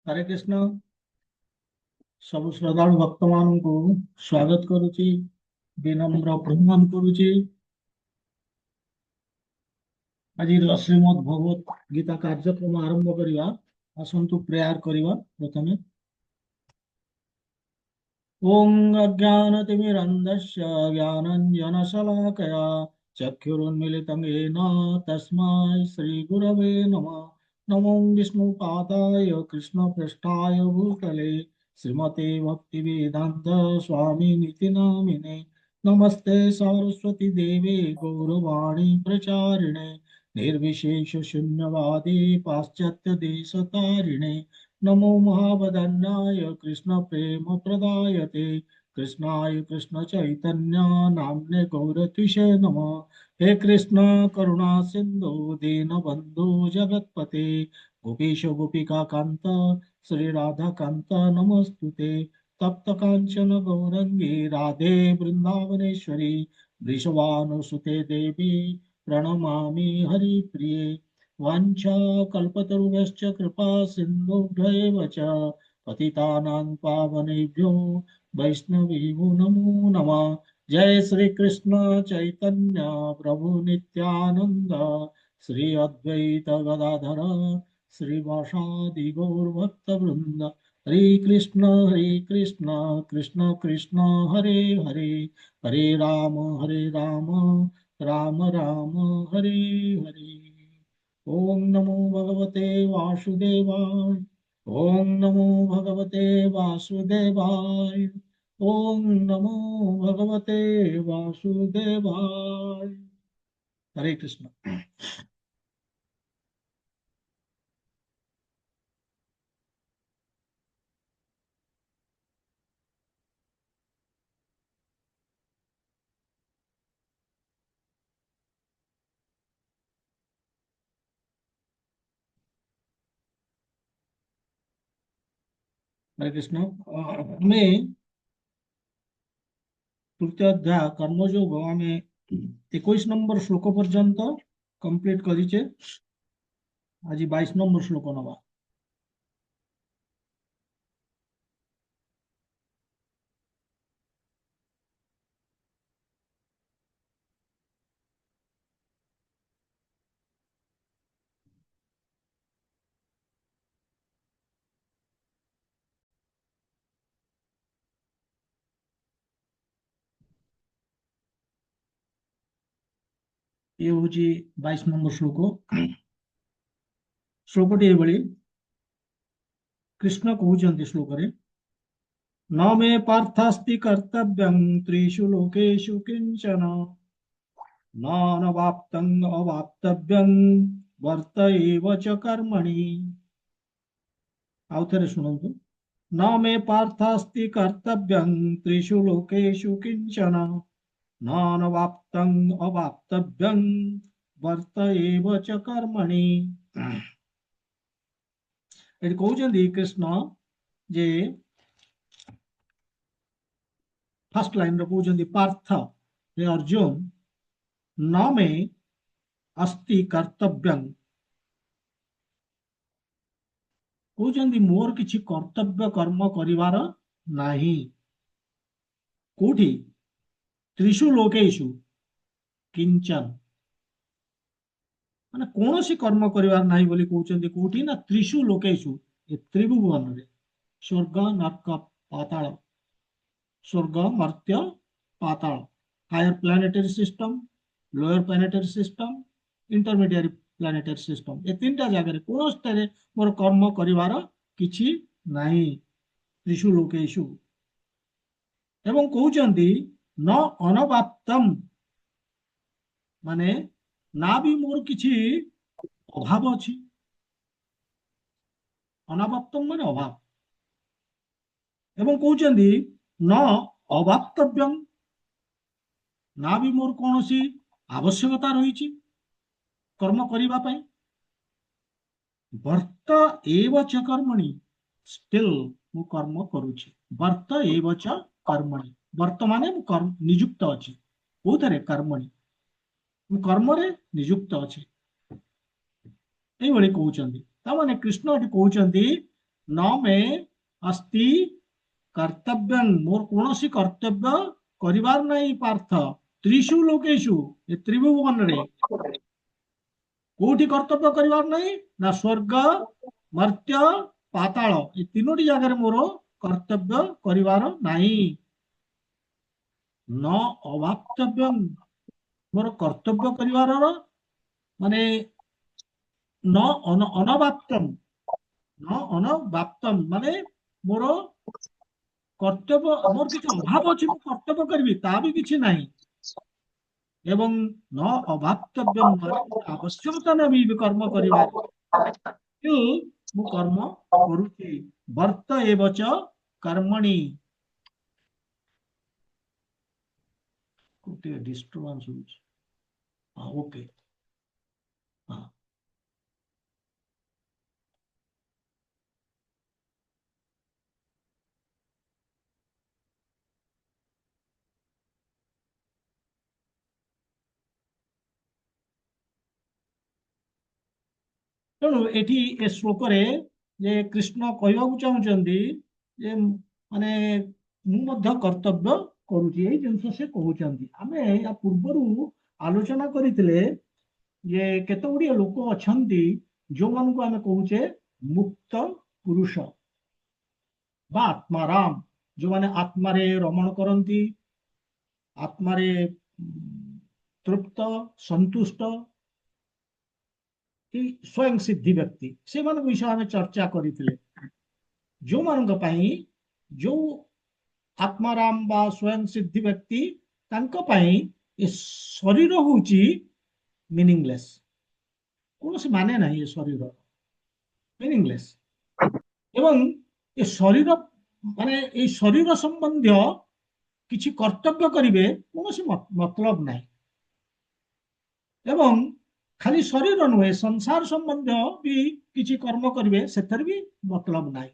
हरे कृष्ण। सब श्रद्धालु भक्त मान को स्वागत करुच्ची, विनम्र प्रणाम करुच्ची। आज श्रीमद् भगवत गीता कार्यक्रम आरंभ करिवा। आसंतु प्रेयर करिवा प्रथमे। ओम अज्ञानतिमिरन्धस्य ज्ञानञ्जनशलाकया चक्षुरुन्मीलितं येन तस्मै श्रीगुरवे नमः। नमो विष्णुपादाय कृष्णपृष्ठाय भूतले श्रीमते भक्तिवेदान्त स्वामिनिति नामिने। नमस्ते सरस्वती देवे गौरवाणी प्रचारिणे निर्विशेष शून्यवादी पाश्चात्य देशतारिणे। नमो महावदन्याय कृष्ण प्रेम प्रदायते कृष्णाय कृष्ण चैतन्य नाम्ने गौरतिशे नमः। हे कृष्ण करुणा सिंधु दीन बंधु जगतपते गोपीश गोपिका कांत श्री राधा कांत नमस्तुते। तप्त कांचन गौरंगी राधे वृंदावनेश्वरी वृषभानुसुते देवी प्रणमामि हरिप्रिये। वाञ्छाकल्पतरुभ्यश्च कृपा सिन्धुभ्यैव च पतितानां पावनेभ्यो वैष्णवेभ्यो नमो नमः। जय श्री कृष्ण चैतन्य प्रभु नित्यानंद श्री अद्वैत गदाधर श्रीवासादि गौरभक्त वृंद। हरे कृष्ण कृष्ण कृष्ण हरे हरे हरे राम राम राम हरे हरे। ओम नमो भगवते वासुदेवाय। ओम नमो भगवते वासुदेवाय। ओम नमो भगवते वासुदेवाय। हरे कृष्ण। हरे कृष्ण। हमें तृतीय अध्याय कर्मयोग आम 21 नंबर श्लोक पर्यंत कंप्लीट करिचे। आज 22 नंबर श्लोक नवा। ये हूँ 22 नंबर श्लोक। श्लोकटी एभली कृष्ण कहते श्लोक रे। न मे पार्थास्ति कर्तव्यं त्रिषु लोकेषु किंचन नानवाप्तं अवाप्तव्यं वर्त एव च कर्मणि। आउ थे शुणु। न मे पार्थास्ति कर्तव्यं त्रिषु लोकेषु किंचन नानवाप्तं अवाप्तव्यं वर्त एव च कर्मणि। ये कहते कृष्ण जे फर्स्ट लाइन रे कहते पार्थ हे अर्जुन न मे अस्ति कर्तव्यं। कहते मोर किछि कर्तव्य कर्म करिवार नाही। कोठी त्रिषु लोकेषु किंचन माने कौन कर्म करिवार नाही बोली कहते कोठी ना त्रिषु लोकेषु ए त्रिभुवन रे स्वर्ग नरक पाताल। स्वर्ग मर्त्य पाताल higher planetary system lower planetary system intermediate planetary system ए तीन टा जगह कौन मोर कर्म करिवार किछि नाही त्रिषु लोकेषु। एवं कहते न अनवाप्तम माने ना भी मोर किछि अभाव अछि। अनावाप्तम माने अभाव। एवं कहते न अवाप्तव्यम ना भी मोर कौन सी आवश्यकता रही कर्म करने। वर्त एव च कर्मणि स्टिल मु कर्म करुछि। वर्त एव च कर्मणि वर्तमाने मु कर्म नियुक्त अछि। कोथरे कर्मणि मु कर्म रे नियुक्त अछि। एभଳି कहउचंदी। तामाने कृष्ण एठी कहउचंदी न मे अस्ति कर्तव्यं मोर कौन कर्तव्य करिवार नहीं पार्थ त्रिषु लोकेषु ए त्रिभुवन रे कोठी कर्तव्य करिवार नहीं ना स्वर्ग मर्त्य पाताल ए तीनोटी जगह मोर कर्तव्य करिवार नहीं न अवाप्तव्यम मोर कर्तव्य करिवार माने न अनवाप्तम न अनवाप्तम माने मोर कर्तव्य मोर किसी अभाव अच्छी कर्तव्य करी ता भी किसी नहीं एवं न अभाप्तव्यम आवश्यकता नहीं भी कर्म करिवार मु कर्म करुछि वर्त एव च कर्मणि गोटे डिस्टर्बांस होउछि हां ओके हां ତେଣୁ ଏଠି ଏ ଶ୍ଲୋକରେ ଯେ କୃଷ୍ଣ କହିବାକୁ ଚାହୁଁଛନ୍ତି ଯେ ମାନେ ମୁଁ ମଧ୍ୟ କର୍ତ୍ତବ୍ୟ କରୁଛି ଏଇ ଜିନିଷ ସେ କହୁଛନ୍ତି ଆମେ ୟା ପୂର୍ବରୁ ଆଲୋଚନା କରିଥିଲେ ଯେ କେତେ ଗୁଡ଼ିଏ ଲୋକ ଅଛନ୍ତି ଯୋଉମାନଙ୍କୁ ଆମେ କହୁଛେ ମୁକ୍ତ ପୁରୁଷ ବା ଆତ୍ମାରାମ ଯୋଉମାନେ ଆତ୍ମାରେ ରମଣ କରନ୍ତି ଆତ୍ମାରେ ତୃପ୍ତ ସନ୍ତୁଷ୍ଟ स्वयं सिद्धि व्यक्ति से विषय आम चर्चा करते जो मान जो आत्माराम बा स्वयं सिद्धि व्यक्ति शरीर हूँ मीनिंगलेस कौन से माने ना ये शरीर मीनिंगलेस एवं ये शरीर माने ये शरीर संबंधी किसी कर्तव्य करेंगे कौन से मतलब नहीं एवं खाली शरीर नुहे संसार संबंध भी किसी कर्म करेंगे से भी मतलब नहीं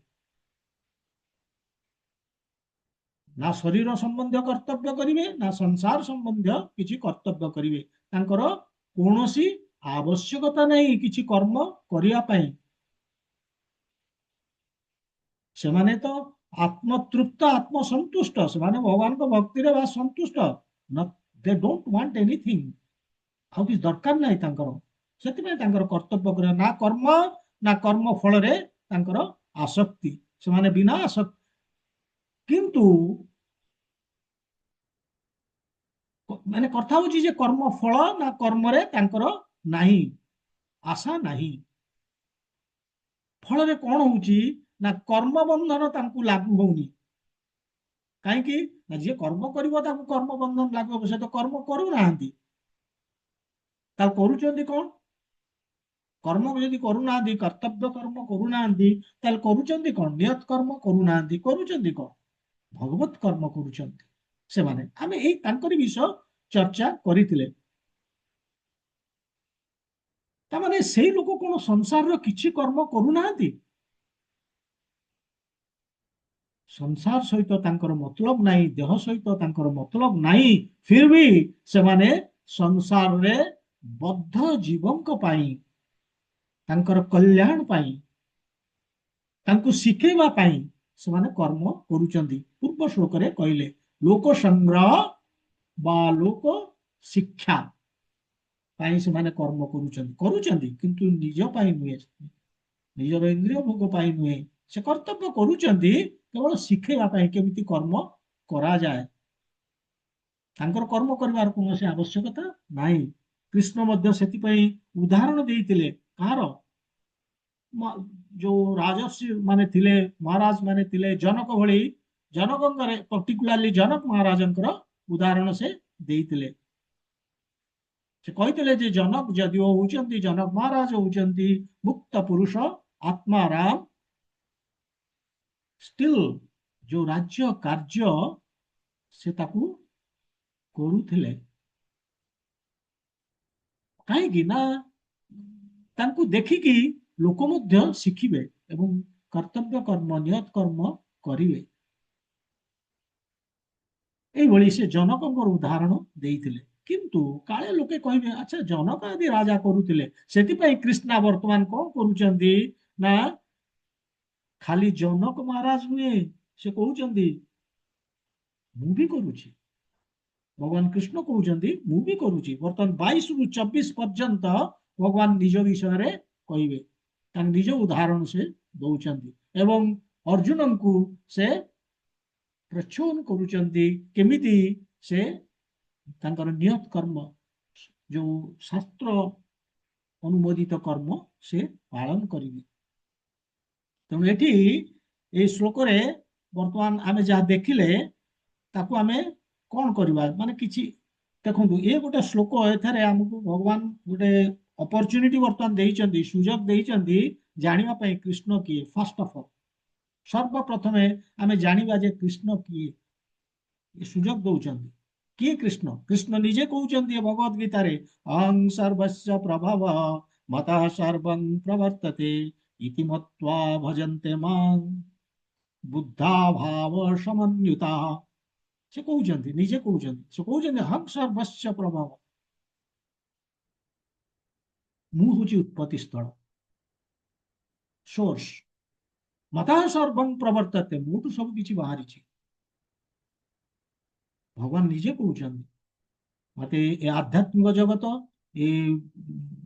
ना शरीर संबंध कर्तव्य करेंगे ना संसार संबंध किसी कर्तव्य करेंगे कौन आवश्यकता नहीं किसी कर्म करने से माने तो आत्मतृप्त आत्मसंतुष्ट से माने भगवान को भक्ति रे संतुष्ट दे डोंट वांट एनीथिंग आउ किसी दरकार नहीं से कर्तव्य कर ना कर्म फल आसक्ति से माने बिना आसक्ति किंतु माने कथा होची जे कर्म फल ना कर्म रे नहीं आशा नहीं फल रे कौन होची ना कर्म बंधन तांकु लागू होनी कहीं ना जे कर्म करिवो तांकु कर्म बंधन लागू से तो कर्म करू नाहंती करुचंदी कौन कर्म यदि करूना कर्तव्य कर्म करूना करुचंदी कौन नियत कर्म करूना करुचंदी कौन भगवत कर्म करुचंदी से माने आमे एई तांकरी विषय चर्चा करितिले ता माने सेई लोक कोन संसार रो किछि कर्म करूना संसार सहित तांकर मतलब नहीं देह सहित तांकर मतलब नहीं फिर भी से माने संसार रे बद्ध जीवन को पाई तांकर कल्याण पाई तांकु शिखेवा पाई से माने कर्म करुचंदी पूर्व श्लोक रे कहले लोक संग्रह बा लोक शिक्षा पाई से माने कर्म करुचंदी किंतु निज पाई नुहे निजर इंद्रिय भोग पाई नुहे से कर्तव्य करुचंदी केवल शिखेवा पाई केमिति कर्म करा जाए तांकर कर्म करबार कोनोसी आवश्यकता नाही कृष्ण मध्य सेतिपई उदाहरण देइतिले कार जो राजर्षि माने थिले महाराज माने थिले जनक भली जनकंकर पर्टिकुलरली जनक महाराजंकर उदाहरण से देइतिले से कहितिले जे जनक जदि होउचंती जनक महाराज होउचंती मुक्त पुरुष आत्माराम स्टिल जो राज्य कार्य से ताकू करुथिले कहीं ना तांकू देखिकी लोक मध्य शिखिबे एवं कर्तव्य कर्म नियत कर्म करिवे एई भली से जनकंकर उदाहरण देइथिले किंतु काले लोके कहिबे अच्छा जनक आदि राजा करुथिले सेति पई कृष्णा वर्तमान कोन करूचंदी ना ଖାଲି ଜନକ ମହାରାଜ ନୁହେଁ, ସେ କହୁଛନ୍ତି ମୁଁ ବି କରୁଛି। ଭଗବାନ କୃଷ୍ଣ କହୁଛନ୍ତି ମୁଁ ବି କରୁଛି। ବର୍ତ୍ତମାନ 22 ରୁ 24 ପର୍ଯ୍ୟନ୍ତ ଭଗବାନ ନିଜ ବିଷୟରେ କହିବେ, ତାଙ୍କ ନିଜ ଉଦାହରଣ ସେ ଦଉଛନ୍ତି ଏବଂ ଅର୍ଜୁନଙ୍କୁ ସେ ପ୍ରଚୋଦନ କରୁଛନ୍ତି କେମିତି ସେ ତାଙ୍କର ନିୟତ କର୍ମ, ଯୋଉ ଶାସ୍ତ୍ର ଅନୁମୋଦିତ କର୍ମ ସେ ପାଳନ କରିବେ। ତେଣୁ ଏଠି ଏଇ ଶ୍ଲୋକରେ ବର୍ତ୍ତମାନ ଆମେ ଯାହା ଦେଖିଲେ ତାକୁ ଆମେ କଣ କରିବା, ମାନେ କିଛି ଦେଖନ୍ତୁ, ଏ ଗୋଟେ ଶ୍ଲୋକ, ଏଠାରେ ଆମକୁ ଭଗବାନ ଗୋଟେ ଅପରଚ୍ୟୁନିଟି ବର୍ତ୍ତମାନ ଦେଇଛନ୍ତି, ସୁଯୋଗ ଦେଇଛନ୍ତି ଜାଣିବା ପାଇଁ କୃଷ୍ଣ କିଏ। ଫାର୍ଷ୍ଟ ଅଫ ଅଲ୍, ସର୍ବପ୍ରଥମେ ଆମେ ଜାଣିବା ଯେ କୃଷ୍ଣ କିଏ, ଏ ସୁଯୋଗ ଦଉଛନ୍ତି। କିଏ କୃଷ୍ଣ? କୃଷ୍ଣ ନିଜେ କହୁଛନ୍ତି ଭଗବତ ଗୀତାରେ, ଅହଂ ସର୍ବସ୍ୟ ପ୍ରଭବ ମତଃ ସର୍ବଂ ପ୍ରବର୍ତ୍ତତେ ଇତି ମତ୍ୱା ଭଜନ୍ତେ ମାଂ ବୁଦ୍ଧା ଭାବ ସମନ୍ୱିତା। ସେ କହୁଛନ୍ତି, ନିଜେ କହୁଛନ୍ତି, ସେ କହୁଛନ୍ତି ଅହଂ ସର୍ବସ୍ୟ ପ୍ରଭବ, ମୁଁ ହଉଛି ଉତ୍ପତ୍ତି ସ୍ଥଳ, ସୋର୍ସ। ମତଃ ସର୍ବଂ ପ୍ରବର୍ତ୍ତତେ, ମୋଠୁ ସବୁ କିଛି ବାହାରିଛି। ଭଗବାନ ନିଜେ କହୁଛନ୍ତି ମତେ ଏ ଆଧ୍ୟାତ୍ମିକ ଜଗତ, ଏ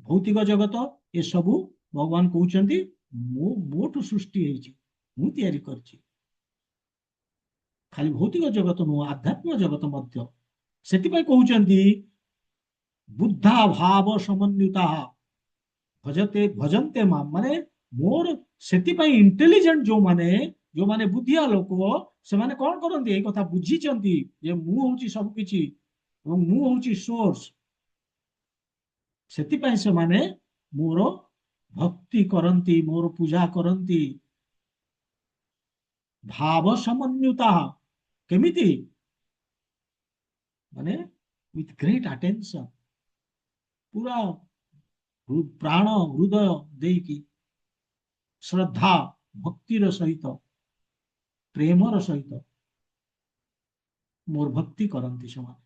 ଭୌତିକ ଜଗତ, ଏସବୁ ଭଗବାନ କହୁଛନ୍ତି ମୋଠୁ ସୃଷ୍ଟି ହେଇଛି, ମୁଁ ତିଆରି କରିଛି। ଖାଲି ଭୌତିକ ଜଗତ ନୁହଁ, ଆଧ୍ୟାତ୍ମିକ ଜଗତ ମଧ୍ୟ। ସେଥିପାଇଁ କହୁଛନ୍ତି ବୁଦ୍ଧା ଭାବ ସମନ୍ୱିତା ଭଜତେ ଭଜନ୍ତେ ମାମ୍, ମାନେ ମୋର ସେଥିପାଇଁ ଇଣ୍ଟେଲିଜେଣ୍ଟ ଯୋଉମାନେ, ଯୋଉମାନେ ବୁଦ୍ଧିଆ ଲୋକ, ସେମାନେ କଣ କରନ୍ତି, ଏଇ କଥା ବୁଝିଛନ୍ତି ଯେ ମୁଁ ହଉଛି ସବୁ କିଛି ଏବଂ ମୁଁ ହଉଛି ସୋର୍ସ। ସେଥିପାଇଁ ସେମାନେ ମୋର ଭକ୍ତି କରନ୍ତି, ମୋର ପୂଜା କରନ୍ତି। ଭାବ ସମନ୍ୱିତା, କେମିତି, ମାନେ ୱିଥ ଗ୍ରେଟ୍ ଆଟେନ୍ସନ, ପୁରା ପ୍ରାଣ ହୃଦୟ ଦେଇକି, ଶ୍ରଦ୍ଧା ଭକ୍ତିର ସହିତ, ପ୍ରେମର ସହିତ ମୋର ଭକ୍ତି କରନ୍ତି ସେମାନେ।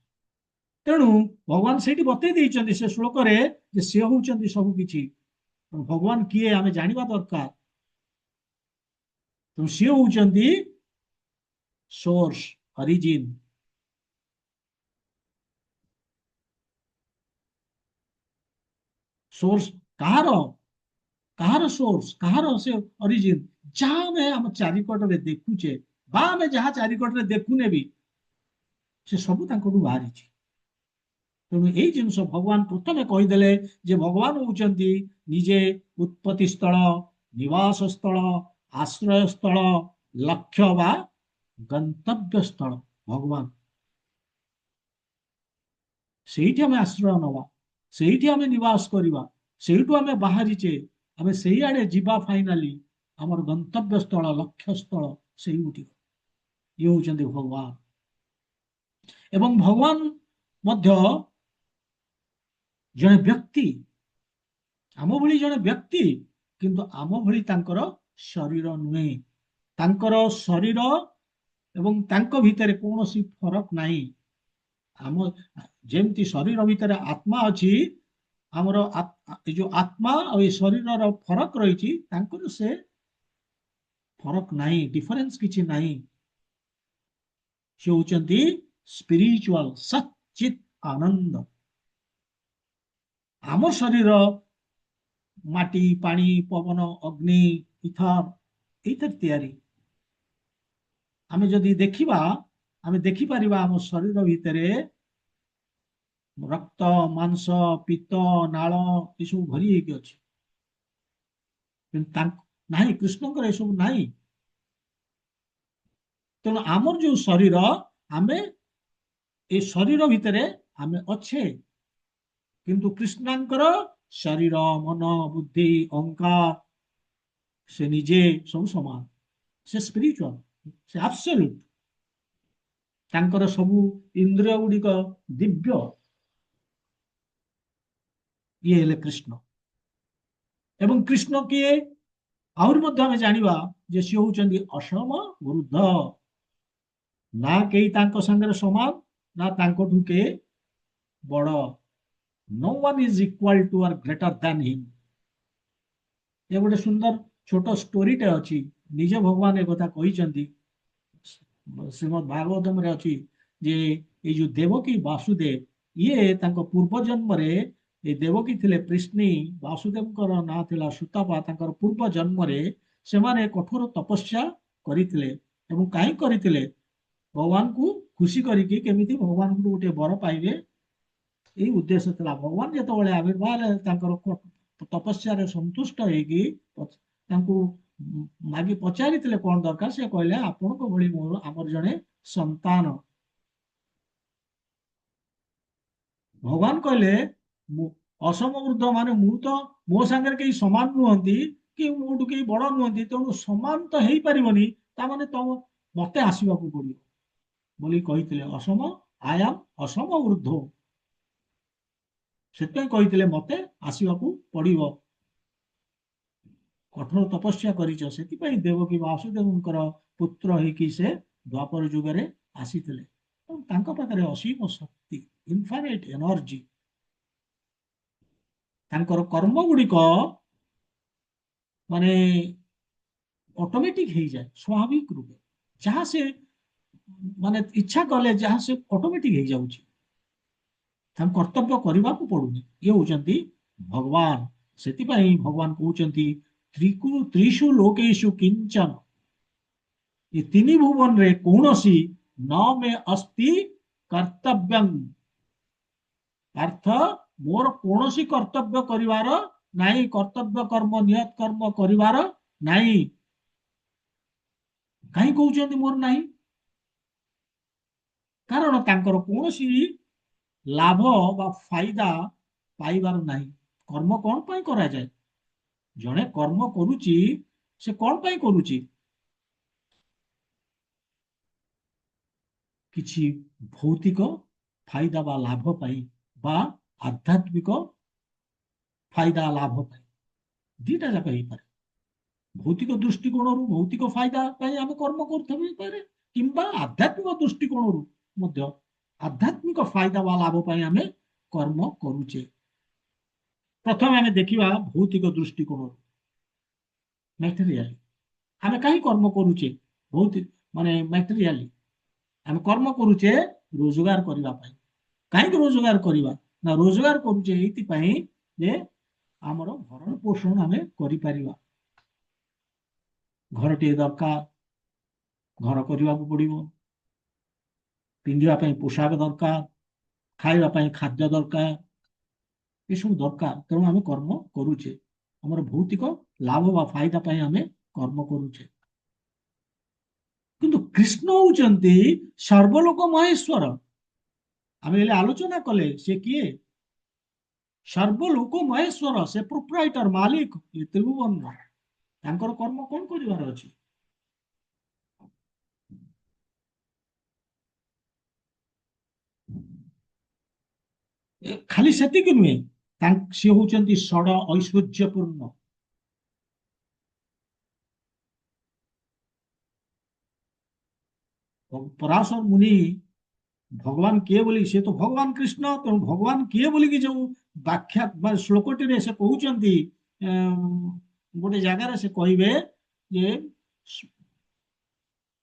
ତେଣୁ ଭଗବାନ ସେଇଠି ବତେଇ ଦେଇଛନ୍ତି ସେ ଶ୍ଲୋକରେ ଯେ ସେ ହଉଛନ୍ତି ସବୁ କିଛି। ଭଗବାନ କିଏ ଆମେ ଜାଣିବା ଦରକାର। ତେଣୁ ସିଏ ହଉଛନ୍ତି ସୋର୍ସ, ଅରିଜିନ୍। ସୋର୍ସ କାହାର? କାହାର ସୋର୍ସ, କାହାର ସେ ଅରିଜିନ୍? ଯାହା ଆମେ ଆମ ଚାରିପଟରେ ଦେଖୁଛେ ବା ଆମେ ଯାହା ଚାରିପଟରେ ଦେଖୁନେ ବି, ସେ ସବୁ ତାଙ୍କଠୁ ବାହାରିଛି। ତେଣୁ ଏଇ ଜିନିଷ ଭଗବାନ ପ୍ରଥମେ କହିଦେଲେ ଯେ ଭଗବାନ ହଉଛନ୍ତି ନିଜେ ଉତ୍ପତ୍ତି ସ୍ଥଳ, ନିବାସ ସ୍ଥଳ, ଆଶ୍ରୟ ସ୍ଥଳ, ଲକ୍ଷ୍ୟ ବା ଗନ୍ତବ୍ୟ ସ୍ଥଳ। ଭଗବାନ ସେଇଠି ଆମେ ଆଶ୍ରୟ ନବା, ସେଇଠି ଆମେ ନିବାସ କରିବା, ସେଇଠୁ ଆମେ ବାହାରିଛେ, ଆମେ ସେଇଆଡେ ଯିବା। ଫାଇନାଲି ଆମର ଗନ୍ତବ୍ୟ ସ୍ଥଳ, ଲକ୍ଷ୍ୟ ସ୍ଥଳ ସେଇଠି। ଇଏ ହଉଛନ୍ତି ଭଗବାନ। ଏବଂ ଭଗବାନ ମଧ୍ୟ ଜଣେ ବ୍ୟକ୍ତି, ଆମ ଭଳି ଜଣେ ବ୍ୟକ୍ତି, କିନ୍ତୁ ଆମ ଭଳି ତାଙ୍କର ଶରୀର ନୁହେଁ। ତାଙ୍କର ଶରୀର ଏବଂ ତାଙ୍କ ଭିତରେ କୌଣସି ଫରକ ନାହିଁ। ଆମ ଯେମିତି ଶରୀର ଭିତରେ ଆତ୍ମା ଅଛି, ଆମର ଏ ଯୋଉ ଆତ୍ମା ଆଉ ଏ ଶରୀରର ଫରକ ରହିଛି, ତାଙ୍କର ସେ ଫରକ ନାହିଁ, ଡିଫରେନ୍ସ କିଛି ନାହିଁ। ସେ ହଉଛନ୍ତି ସ୍ପିରିଚୁଆଲ ସଚିତ ଆନନ୍ଦ। ଆମ ଶରୀର ମାଟି, ପାଣି, ପବନ, ଅଗ୍ନି, ଇଥର, ଏଇଥିରେ ତିଆରି। ଆମେ ଯଦି ଦେଖିବା, ଆମେ ଦେଖିପାରିବା ଆମ ଶରୀର ଭିତରେ ରକ୍ତ, ମାଂସ, ପିତ୍ତ, ନାଳ ଏସବୁ ଭରି ହେଇକି ଅଛି। କିନ୍ତୁ ନାହିଁ, କୃଷ୍ଣଙ୍କର ଏସବୁ ନାହିଁ। ତେଣୁ ଆମର ଯୋଉ ଶରୀର, ଆମେ ଏ ଶରୀର ଭିତରେ ଆମେ ଅଛେ, କିନ୍ତୁ କୃଷ୍ଣଙ୍କର ଶରୀର, ମନ, ବୁଦ୍ଧି, ଅହଙ୍କାର, ସେ ନିଜେ ସବୁ ସମାନ। ସେ ସ୍ପିରିଚୁଆଲ, ସେ ଆବସଲ୍ୟୁଟ। ତାଙ୍କର ସବୁ ଇନ୍ଦ୍ରିୟ ଗୁଡିକ ଦିବ୍ୟ। ଇଏ ହେଲେ କୃଷ୍ଣ। ଏବଂ କୃଷ୍ଣ କିଏ ଆହୁରି ମଧ୍ୟ ଆମେ ଜାଣିବା ଯେ ସିଏ ହଉଛନ୍ତି ଅସମ ବୃଦ୍ଧ। ନା କେହି ତାଙ୍କ ସାଙ୍ଗରେ ସମାନ, ନା ତାଙ୍କଠୁ କେହି ବଡ। No one is equal to or greater than him। ଏ ଗୋଟେ ସୁନ୍ଦର ଛୋଟ ଷ୍ଟୋରିଟେ ଅଛି ନିଜେ ଭଗବାନ ଏ କଥା କହିଛନ୍ତି। ଶ୍ରୀମଦ୍ ଭାଗବତମରେ ଅଛି ଯେ ଏଇ ଯୋଉ ଦେବକୀ ବାସୁଦେବ ଇଏ ତାଙ୍କ ପୂର୍ବ ଜନ୍ମରେ ଏ ଦେବକୀ ଥିଲେ କୃଷ୍ଣୀ, ବାସୁଦେବଙ୍କର ନାଁ ଥିଲା ସୁତପା। ତାଙ୍କର ପୂର୍ବ ଜନ୍ମରେ ସେମାନେ କଠୋର ତପସ୍ୟା କରିଥିଲେ। ଏବଂ କାହିଁ କରିଥିଲେ? ଭଗବାନଙ୍କୁ ଖୁସି କରିକି କେମିତି ଭଗବାନଙ୍କୁ ଗୋଟେ ବର ପାଇବେ, ଏଇ ଉଦ୍ଦେଶ୍ୟ ଥିଲା। ଭଗବାନ ଯେତେବେଳେ ଆବିର୍ଭାବ ହେଲେ ତାଙ୍କର ତପସ୍ୟାରେ ସନ୍ତୁଷ୍ଟ ହେଇକି ତାଙ୍କୁ ମାଗି ପଚାରିଥିଲେ କଣ ଦରକାର, ସେ କହିଲେ ଆପଣଙ୍କ ଭଳି ମୋର ଆମର ଜଣେ ସନ୍ତାନ। ଭଗବାନ କହିଲେ ମୁଁ ଅସମ ବୃଦ୍ଧ, ମାନେ ମୁଁ ତ ମୋ ସାଙ୍ଗରେ କେହି ସମାନ ନୁହନ୍ତି କି ମୋଠୁ କେହି ବଡ ନୁହନ୍ତି, ତେଣୁ ସମାନ ତ ହେଇପାରିବନି, ତାମାନେ ତମ ମତେ ଆସିବାକୁ ପଡିବ ବୋଲି କହିଥିଲେ। ଅସମ ଆୟାମ ଅସମ ବୃଦ୍ଧ, ସେଥିପାଇଁ କହିଥିଲେ ମତେ ଆସିବାକୁ ପଡିବ। କଠୋର ତପସ୍ୟା କରିଛ, ସେଥିପାଇଁ ଦେବକୀ ବାସୁଦେବଙ୍କର ପୁତ୍ର ହେଇକି ସେ ଦ୍ୱାପର ଯୁଗରେ ଆସିଥିଲେ। ଏବଂ ତାଙ୍କ ପାଖରେ ଅସୀମ ଶକ୍ତି, ଇନଫାଇନାଇଟ୍ ଏନର୍ଜି। ତାଙ୍କର କର୍ମ ଗୁଡ଼ିକ ମାନେ ଅଟୋମେଟିକ ହେଇଯାଏ ସ୍ୱାଭାବିକ ରୂପେ। ଯାହା ସେ ମାନେ ଇଚ୍ଛା କଲେ ଯାହା ସେ ଅଟୋମେଟିକ ହେଇଯାଉଛି, ତାଙ୍କୁ କର୍ତ୍ତବ୍ୟ କରିବାକୁ ପଡୁନି। ଇଏ ହଉଛନ୍ତି ଭଗବାନ। ସେଥିପାଇଁ ଭଗବାନ କହୁଛନ୍ତି ତ୍ରିଷୁ ଲୋକେଷୁ କିଞ୍ଚନ, ଏ ତିନି ଭୁବନରେ କୌଣସି ନ ମେ ଅସ୍ତି କର୍ତ୍ତବ୍ୟଂ, ଅର୍ଥ ମୋର କୌଣସି କର୍ତ୍ତବ୍ୟ କରିବାର ନାହିଁ, କର୍ତ୍ତବ୍ୟ କର୍ମ ନିୟତ କର୍ମ କରିବାର ନାହିଁ। କାହିଁ କହୁଛନ୍ତି ମୋର ନାହିଁ? କାରଣ ତାଙ୍କର କୌଣସି ଲାଭ ବା ଫାଇଦା ପାଇବାର ନାହିଁ। କର୍ମ କଣ ପାଇଁ କରାଯାଏ? ଜଣେ କର୍ମ କରୁଛି, ସେ କଣ ପାଇଁ କରୁଛି? କିଛି ଭୌତିକ ଫାଇଦା ବା ଲାଭ ପାଇଁ, ବା ଆଧ୍ୟାତ୍ମିକ ଫାଇଦା ଲାଭ ପାଇଁ। ଦିଟା ଯାକ ହେଇପାରେ। ଭୌତିକ ଦୃଷ୍ଟିକୋଣରୁ ଭୌତିକ ଫାଇଦା ପାଇଁ ଆମେ କର୍ମ କରୁଥାଇପାରେ, କିମ୍ବା ଆଧ୍ୟାତ୍ମିକ ଦୃଷ୍ଟିକୋଣରୁ ମଧ୍ୟ ଆଧ୍ୟାତ୍ମିକ ଫାଇଦା ବା ଲାଭ ପାଇଁ ଆମେ କର୍ମ କରୁଛେ। ପ୍ରଥମେ ଆମେ ଦେଖିବା ଭୌତିକ ଦୃଷ୍ଟିକୋଣରୁ, ମ୍ୟାଟେରିଆଲି। ଆମେ କାହିଁ କର୍ମ କରୁଛେ? ଭୌତିକ ମାନେ ମ୍ୟାଟେରିଆଲି ଆମେ କର୍ମ କରୁଛେ ରୋଜଗାର କରିବା ପାଇଁ। କାହିଁକି ରୋଜଗାର କରିବା? ନା ରୋଜଗାର କରୁଛେ ଏଇଥିପାଇଁ ଯେ ଆମର ଭରଣ ପୋଷଣ ଆମେ କରିପାରିବା। ଘରଟିଏ ଦରକାର, ଘର କରିବାକୁ ପଡିବ। ପିନ୍ଧିବା ପାଇଁ ପୋଷାକ ଦରକାର, ଖାଇବା ପାଇଁ ଖାଦ୍ୟ ଦରକାର, ଏସବୁ ଦରକାର। ତେଣୁ ଆମେ କର୍ମ କରୁଛେ, ଆମର ଭୌତିକ ଲାଭ ବା ଫାଇଦା ପାଇଁ ଆମେ କର୍ମ କରୁଛେ। କିନ୍ତୁ କୃଷ୍ଣ ହଉଛନ୍ତି ସର୍ବଲୋକ ମହେଶ୍ଵର। ଆମେ ହେଲେ ଆଲୋଚନା କଲେ ସେ କିଏ? ସର୍ବଲୋକ ମହେଶ୍ଵର, ସେ ପ୍ରୋପ୍ରାଇଟର, ମାଲିକ ଏ ତ୍ରିଭୁବନର। ତାଙ୍କର କର୍ମ କଣ କରିବାର ଅଛି? ଖାଲି ସେତିକି ନୁହେଁ, ସିଏ ହଉଛନ୍ତି ଷଡ଼ ଐଶ୍ୱର୍ଯ୍ୟପୂର୍ଣ୍ଣ। ପରାଶର ମୁନି ଭଗବାନ କିଏ ବୋଲି, ସେ ତ ଭଗବାନ କୃଷ୍ଣ, ତେଣୁ ଭଗବାନ କିଏ ବୋଲିକି ଯୋଉ ବ୍ୟାଖ୍ୟା ବା ଶ୍ଲୋକଟିରେ ସେ କହୁଛନ୍ତି, ଗୋଟେ ଜାଗାରେ ସେ କହିବେ ଯେ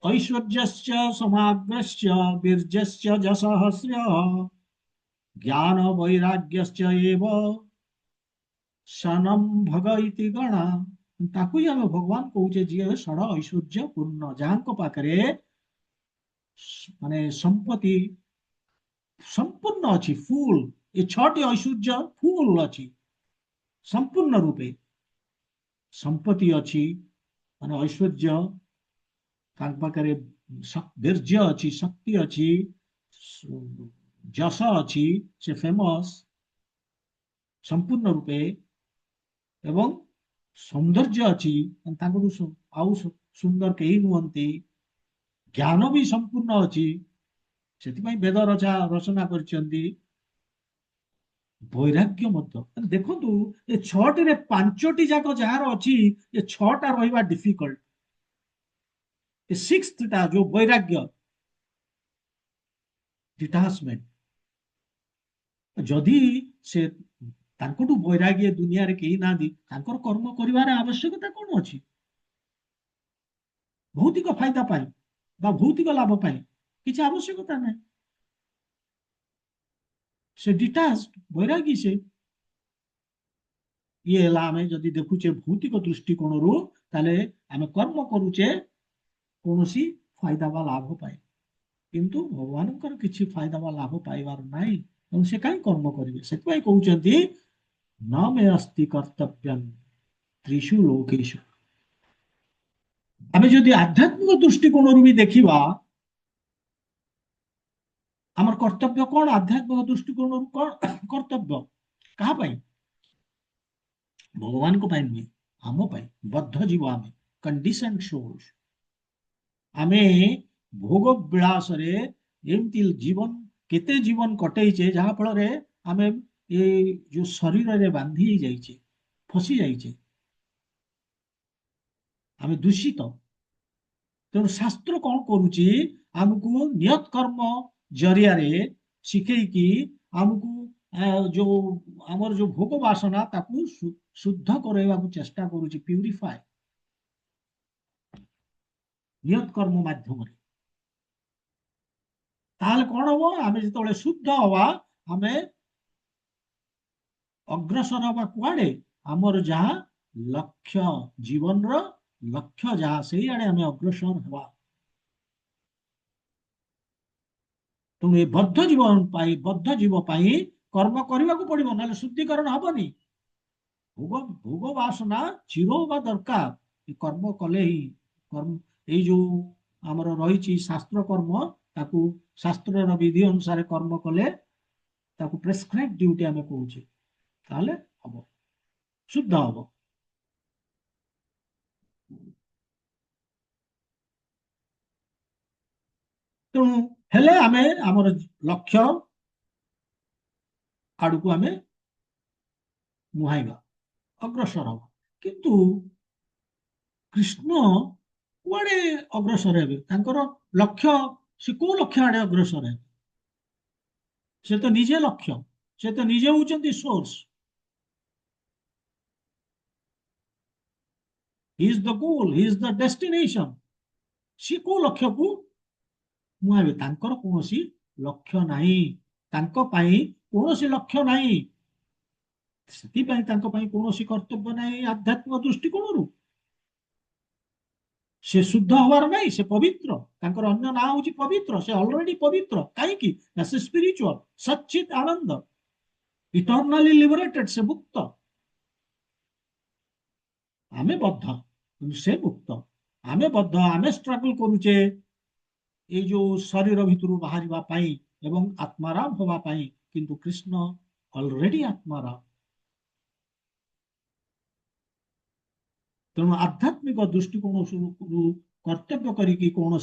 ଐଶ୍ୱର୍ଯ୍ୟସ୍ୟ ସମାଗ୍ରସ୍ୟ ବୀର୍ଯ୍ୟସ୍ୟ ଯଶଃସ୍ୟ ଜ୍ଞାନ ବୈରାଗ୍ୟସ୍ୟ ଏବ ସନମ ଭଗ ଇତି ଗଣା। ତାକୁ ହିଁ ଆମେ ଭଗବାନ କହୁଛେ, ଯିଏ ଷଡ଼ ଐଶ୍ୱର୍ଯ୍ୟ ପୂର୍ଣ୍ଣ, ଯାହାଙ୍କ ପାଖରେ ମାନେ ସମ୍ପତ୍ତି ସମ୍ପୂର୍ଣ୍ଣ ଅଛି, ଫୁଲ। ଏ ଛଅଟି ଐଶ୍ୱର୍ଯ୍ୟ ଫୁଲ ଅଛି, ସମ୍ପୂର୍ଣ୍ଣ ରୂପେ ସମ୍ପତ୍ତି ଅଛି, ମାନେ ଐଶ୍ୱର୍ଯ୍ୟ। ତାଙ୍କ ପାଖରେ ବୀର୍ଯ୍ୟ ଅଛି, ଶକ୍ତି ଅଛି, ଯଶ ଅଛି, ସେ ଫେମସ ସମ୍ପୂର୍ଣ୍ଣ ରୂପେ, ଏବଂ ସୌନ୍ଦର୍ଯ୍ୟ ଅଛି, ତାଙ୍କଠୁ ଆଉ ସୁନ୍ଦର କେହି ନୁହନ୍ତି। ଜ୍ଞାନ ବି ସମ୍ପୂର୍ଣ୍ଣ ଅଛି, ସେଥିପାଇଁ ବେଦ ରଚନା କରିଛନ୍ତି। ବୈରାଗ୍ୟ ମଧ୍ୟ। ଦେଖନ୍ତୁ ଏ ଛଅଟିରେ ପାଞ୍ଚଟି ଯାକ ଯାହାର ଅଛି, ଏ ଛଅଟା ରହିବା ଡିଫିକଲ୍ଟ। ଏ ସିକ୍ସଟା ଯୋଉ ବୈରାଗ୍ୟ, ଡିଟାଚମେଣ୍ଟ, ଯଦି ସେ ତାଙ୍କଠୁ ବୈରାଗ୍ୟ ଦୁନିଆରେ କେହି ନାହାନ୍ତି, ତାଙ୍କର କର୍ମ କରିବାର ଆବଶ୍ୟକତା କଣ ଅଛି? भौतिक फायदा पाई बा भौतिक लाभ पाई किसी आवश्यकता नहीं से डिटाच बैरागी से ये आम जदि देखुचे भौतिक दृष्टिकोण रू ताले आम कर्म करुचे कौन फायदा बा लाभ पाए किंतु भगवान किसी फायदा बा लाभ पाइबार नाही तेणु से कहीं कर्म करेंगे से कहते न मे अस्ति कर्तव्य त्रिषु लोकेषु आम जदि आध्यात्मिक दृष्टिकोण भी देखा आमर कर्तव्य कौन आध्यात्मिक दृष्टिकोण कौन कर्तव्य कहा भगवान को नुहे आम बद्ध जीव आम कंडीशन सोल्स आमे भोग विलास एमती जीवन केते जीवन कटेचे जहाँ फल आमे ये जो शरीर रे बांधी जाइए फसी जाइए आमे दूषित तेणु शास्त्र कौन करुच्ची आमको नियत कर्म जरिया शिखेकी आमको जो आमर जो भोग वासना ताकू शुद्ध करवा चेष्टा करुच्ची प्यूरिफाए नियत कर्म माध्यम ताहले कौन हम आम जो शुद्ध हवा आम अग्रसर हवा कुआड़े आमर जहाँ लक्ष्य जीवन लक्ष्य जहाँ से आड़े आम अग्रसर हवा तेणु ये बद्ध जीवन बद्ध जीव कर्म करने को पड़ो ना शुद्धिकरण हेनी भोग भोग वासना चिरोवा दरकार कर्म कले ही कर्म ये जो आमर रही शास्त्र कर्म ताकू शास्त्र विधि अनुसार कर्म कले ताकू प्रेस्क्राइब ड्यूटी आम कहे ताले हम शुद्ध हम तेणु हेले आमे आमर लक्ष्य आड़ को आम मुहाइबा अग्रसर हम किंतु कृष्ण कुआड़े अग्रसर हे लक्ष्य से कौ लक्ष्य आड़े अग्रसर है से तो निजे लक्ष्य से तो निजे होचंती source he is the goal he is the destination सी को लक्ष्य को मुहाइबे तांकर कौन लक्ष्य नाही तांको पाई कौन लक्ष्य नाही कौन कर्तव्य नहीं आध्यात्मिक दृष्टिकोण से शुद्ध हवार नहीं से पवित्र तांकर अन्य ना हूँ पवित्र से ऑलरेडी पवित्र कहीं से स्पिरिचुअल सच्चित आनंद इटर्नाली लिबरेटेड से मुक्त आमे बद्ध से मुक्त आमे बद्ध आमे स्ट्रगल करुचे ये जो शरीर भितर बाहर एवं आत्माराम होगापाई किंतु कृष्ण ऑलरेडी आत्माराम तेणु आध्यात्मिक दृष्टिकोण कर्तव्य करी कौन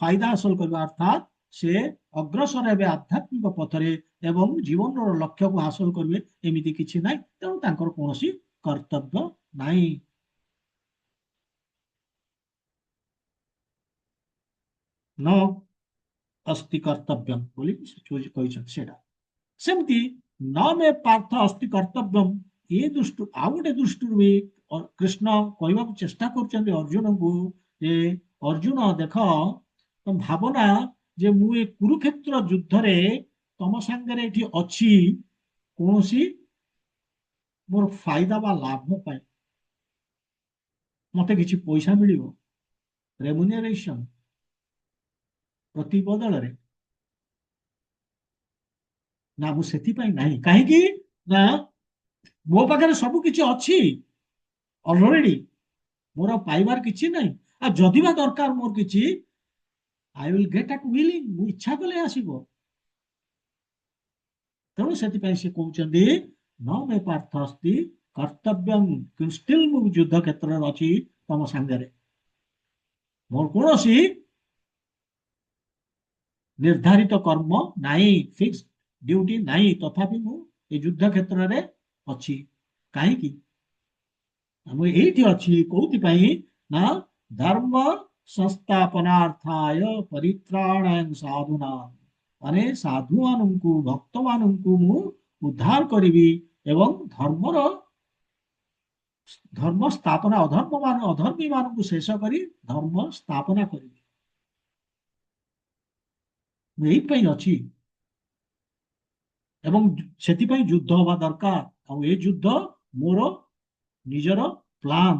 फायदा हासिल करवा अर्थात से अग्रसर हे आध्यात्मिक पथरे एवं जीवन लक्ष्य को हासिल करेंगे एमती किसी ना तेणु कौन कर्तव्य नहीं न अस्ति कर्तव्यम बोली सेमती न मे पार्थ अस्ति कर्तव्यम ये दृष्टि आउ गोटे दृष्टि भी कृष्ण कहवाक चेष्टा कर अर्जुन को जे अर्जुन देख तुम भावना जे मु ए कुरुक्षेत्र युद्ध रे तुम सांगे अच्छी कौन मोर फायदा बा लाभ पाए मत कि पैसा मिल रेमुनेरेशन प्रति बदल ना मुझे कहीं ना मो पाखे सब किसी अच्छी ऑलरेडी मोर पाइबार किसी ना आ जदि बा दरकार मोर किसी I will get at willing इच्छा कले आसब तेणु से कहते न मे पार्थ अस्ति कर्तव्य स्टिल मु युद्ध क्षेत्र अच्छी तुम सांगे मोर कौन निर्धारित कर्म नाई फिक्स ड्यूटी नाई तथापि मु युद्ध क्षेत्र में अच्छी कहीं ये अच्छी कौन ना धर्म संस्थापनार्थाय परित्राणाय साधुना माने साधु मानू भक्त मानू मु उद्धार करी एवं धर्मर ଧର୍ମ ସ୍ଥାପନା ଅଧର୍ମୀ ମାନଙ୍କୁ ଶେଷ କରି ଧର୍ମ ସ୍ଥାପନା କରିବି। ମୁଁ ଏଇଥିପାଇଁ ଅଛି ଏବଂ ସେଥିପାଇଁ ଯୁଦ୍ଧ ହବା ଦରକାର। ଆଉ ଏ ଯୁଦ୍ଧ ମୋର ନିଜର ପ୍ଲାନ,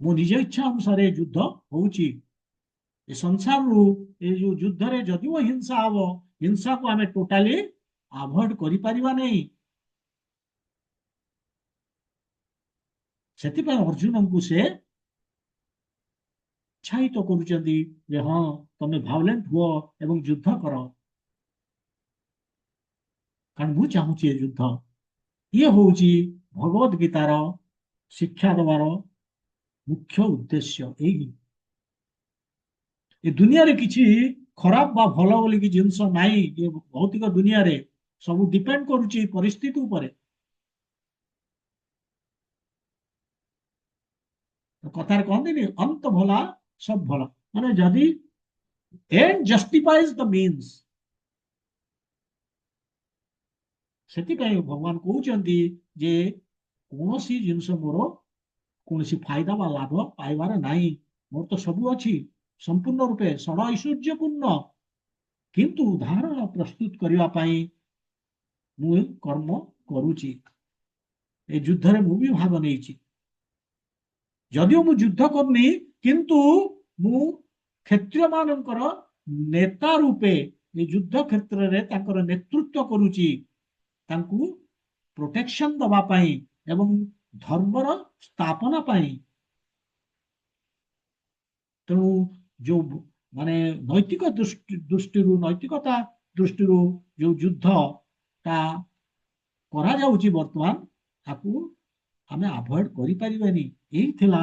ମୋ ନିଜ ଇଚ୍ଛା ଅନୁସାରେ ଯୁଦ୍ଧ ହଉଛି। ଏ ସଂସାରରୁ ଏ ଯୋଉ ଯୁଦ୍ଧରେ ଯଦିଓ ହିଂସା ହବ, ହିଂସାକୁ ଆମେ ଟୋଟାଲି ଆଭଏଡ କରିପାରିବା ନାହିଁ। ସେଥିପାଇଁ ଅର୍ଜୁନଙ୍କୁ ସେ ଉତ୍ସାହିତ କରୁଛନ୍ତି ଯେ ହଁ ତମେ ଭାଉଲେଣ୍ଟ ହୁଅ ଏବଂ ଯୁଦ୍ଧ କର, କାରଣ ମୁଁ ଚାହୁଁଛି ଏ ଯୁଦ୍ଧ। ଇଏ ହଉଛି ଭଗବତ ଗୀତାର ଶିକ୍ଷା ଦେବାର ମୁଖ୍ୟ ଉଦ୍ଦେଶ୍ୟ। ଏଇ ଏ ଦୁନିଆରେ କିଛି ଖରାପ ବା ଭଲ ବୋଲିକି ଜିନିଷ ନାହିଁ। ଏ ଭୌତିକ ଦୁନିଆରେ ସବୁ ଡିପେଣ୍ଡ କରୁଛି ପରିସ୍ଥିତି ଉପରେ। କଥାରେ କହନ୍ତିନି ଅନ୍ତ ଭଲା ସବୁ ଭଲ, ମାନେ ଯଦି ଏଣ୍ଡ ଜଷ୍ଟିଫାଇଜ ଦ ମିନ୍ସ। ସେଥିପାଇଁ ଭଗବାନ କହୁଛନ୍ତି ଯେ କୌଣସି ଜିନିଷ ମୋର କୌଣସି ଫାଇଦା ବା ଲାଭ ପାଇବାର ନାହିଁ। ମୋର ତ ସବୁ ଅଛି ସମ୍ପୂର୍ଣ୍ଣ ରୂପେ ଷଡ଼ ଐଶ୍ୱର୍ଯ୍ୟପୂର୍ଣ୍ଣ, କିନ୍ତୁ ଉଦାହରଣ ପ୍ରସ୍ତୁତ କରିବା ପାଇଁ ମୁଁ କର୍ମ କରୁଛି। ଏ ଯୁଦ୍ଧରେ ମୁଁ ବି ଭାଗ ନେଇଛି। ଯଦିଓ ମୁଁ ଯୁଦ୍ଧ କରୁନି, କିନ୍ତୁ ମୁଁ କ୍ଷତ୍ରିୟ ମାନଙ୍କର ନେତା ରୂପେ ଏ ଯୁଦ୍ଧ କ୍ଷେତ୍ରରେ ତାଙ୍କର ନେତୃତ୍ୱ କରୁଛି, ତାଙ୍କୁ ପ୍ରୋଟେକ୍ସନ ଦବା ପାଇଁ ଏବଂ ଧର୍ମର ସ୍ଥାପନା ପାଇଁ। ତେଣୁ ଯୋଉ ମାନେ ନୈତିକତା ଦୃଷ୍ଟିରୁ ଯୋଉ ଯୁଦ୍ଧଟା କରାଯାଉଛି ବର୍ତ୍ତମାନ, ତାକୁ ଆମେ ଆଭଏଡ କରିପାରିବାନି। ଏଇ ଥିଲା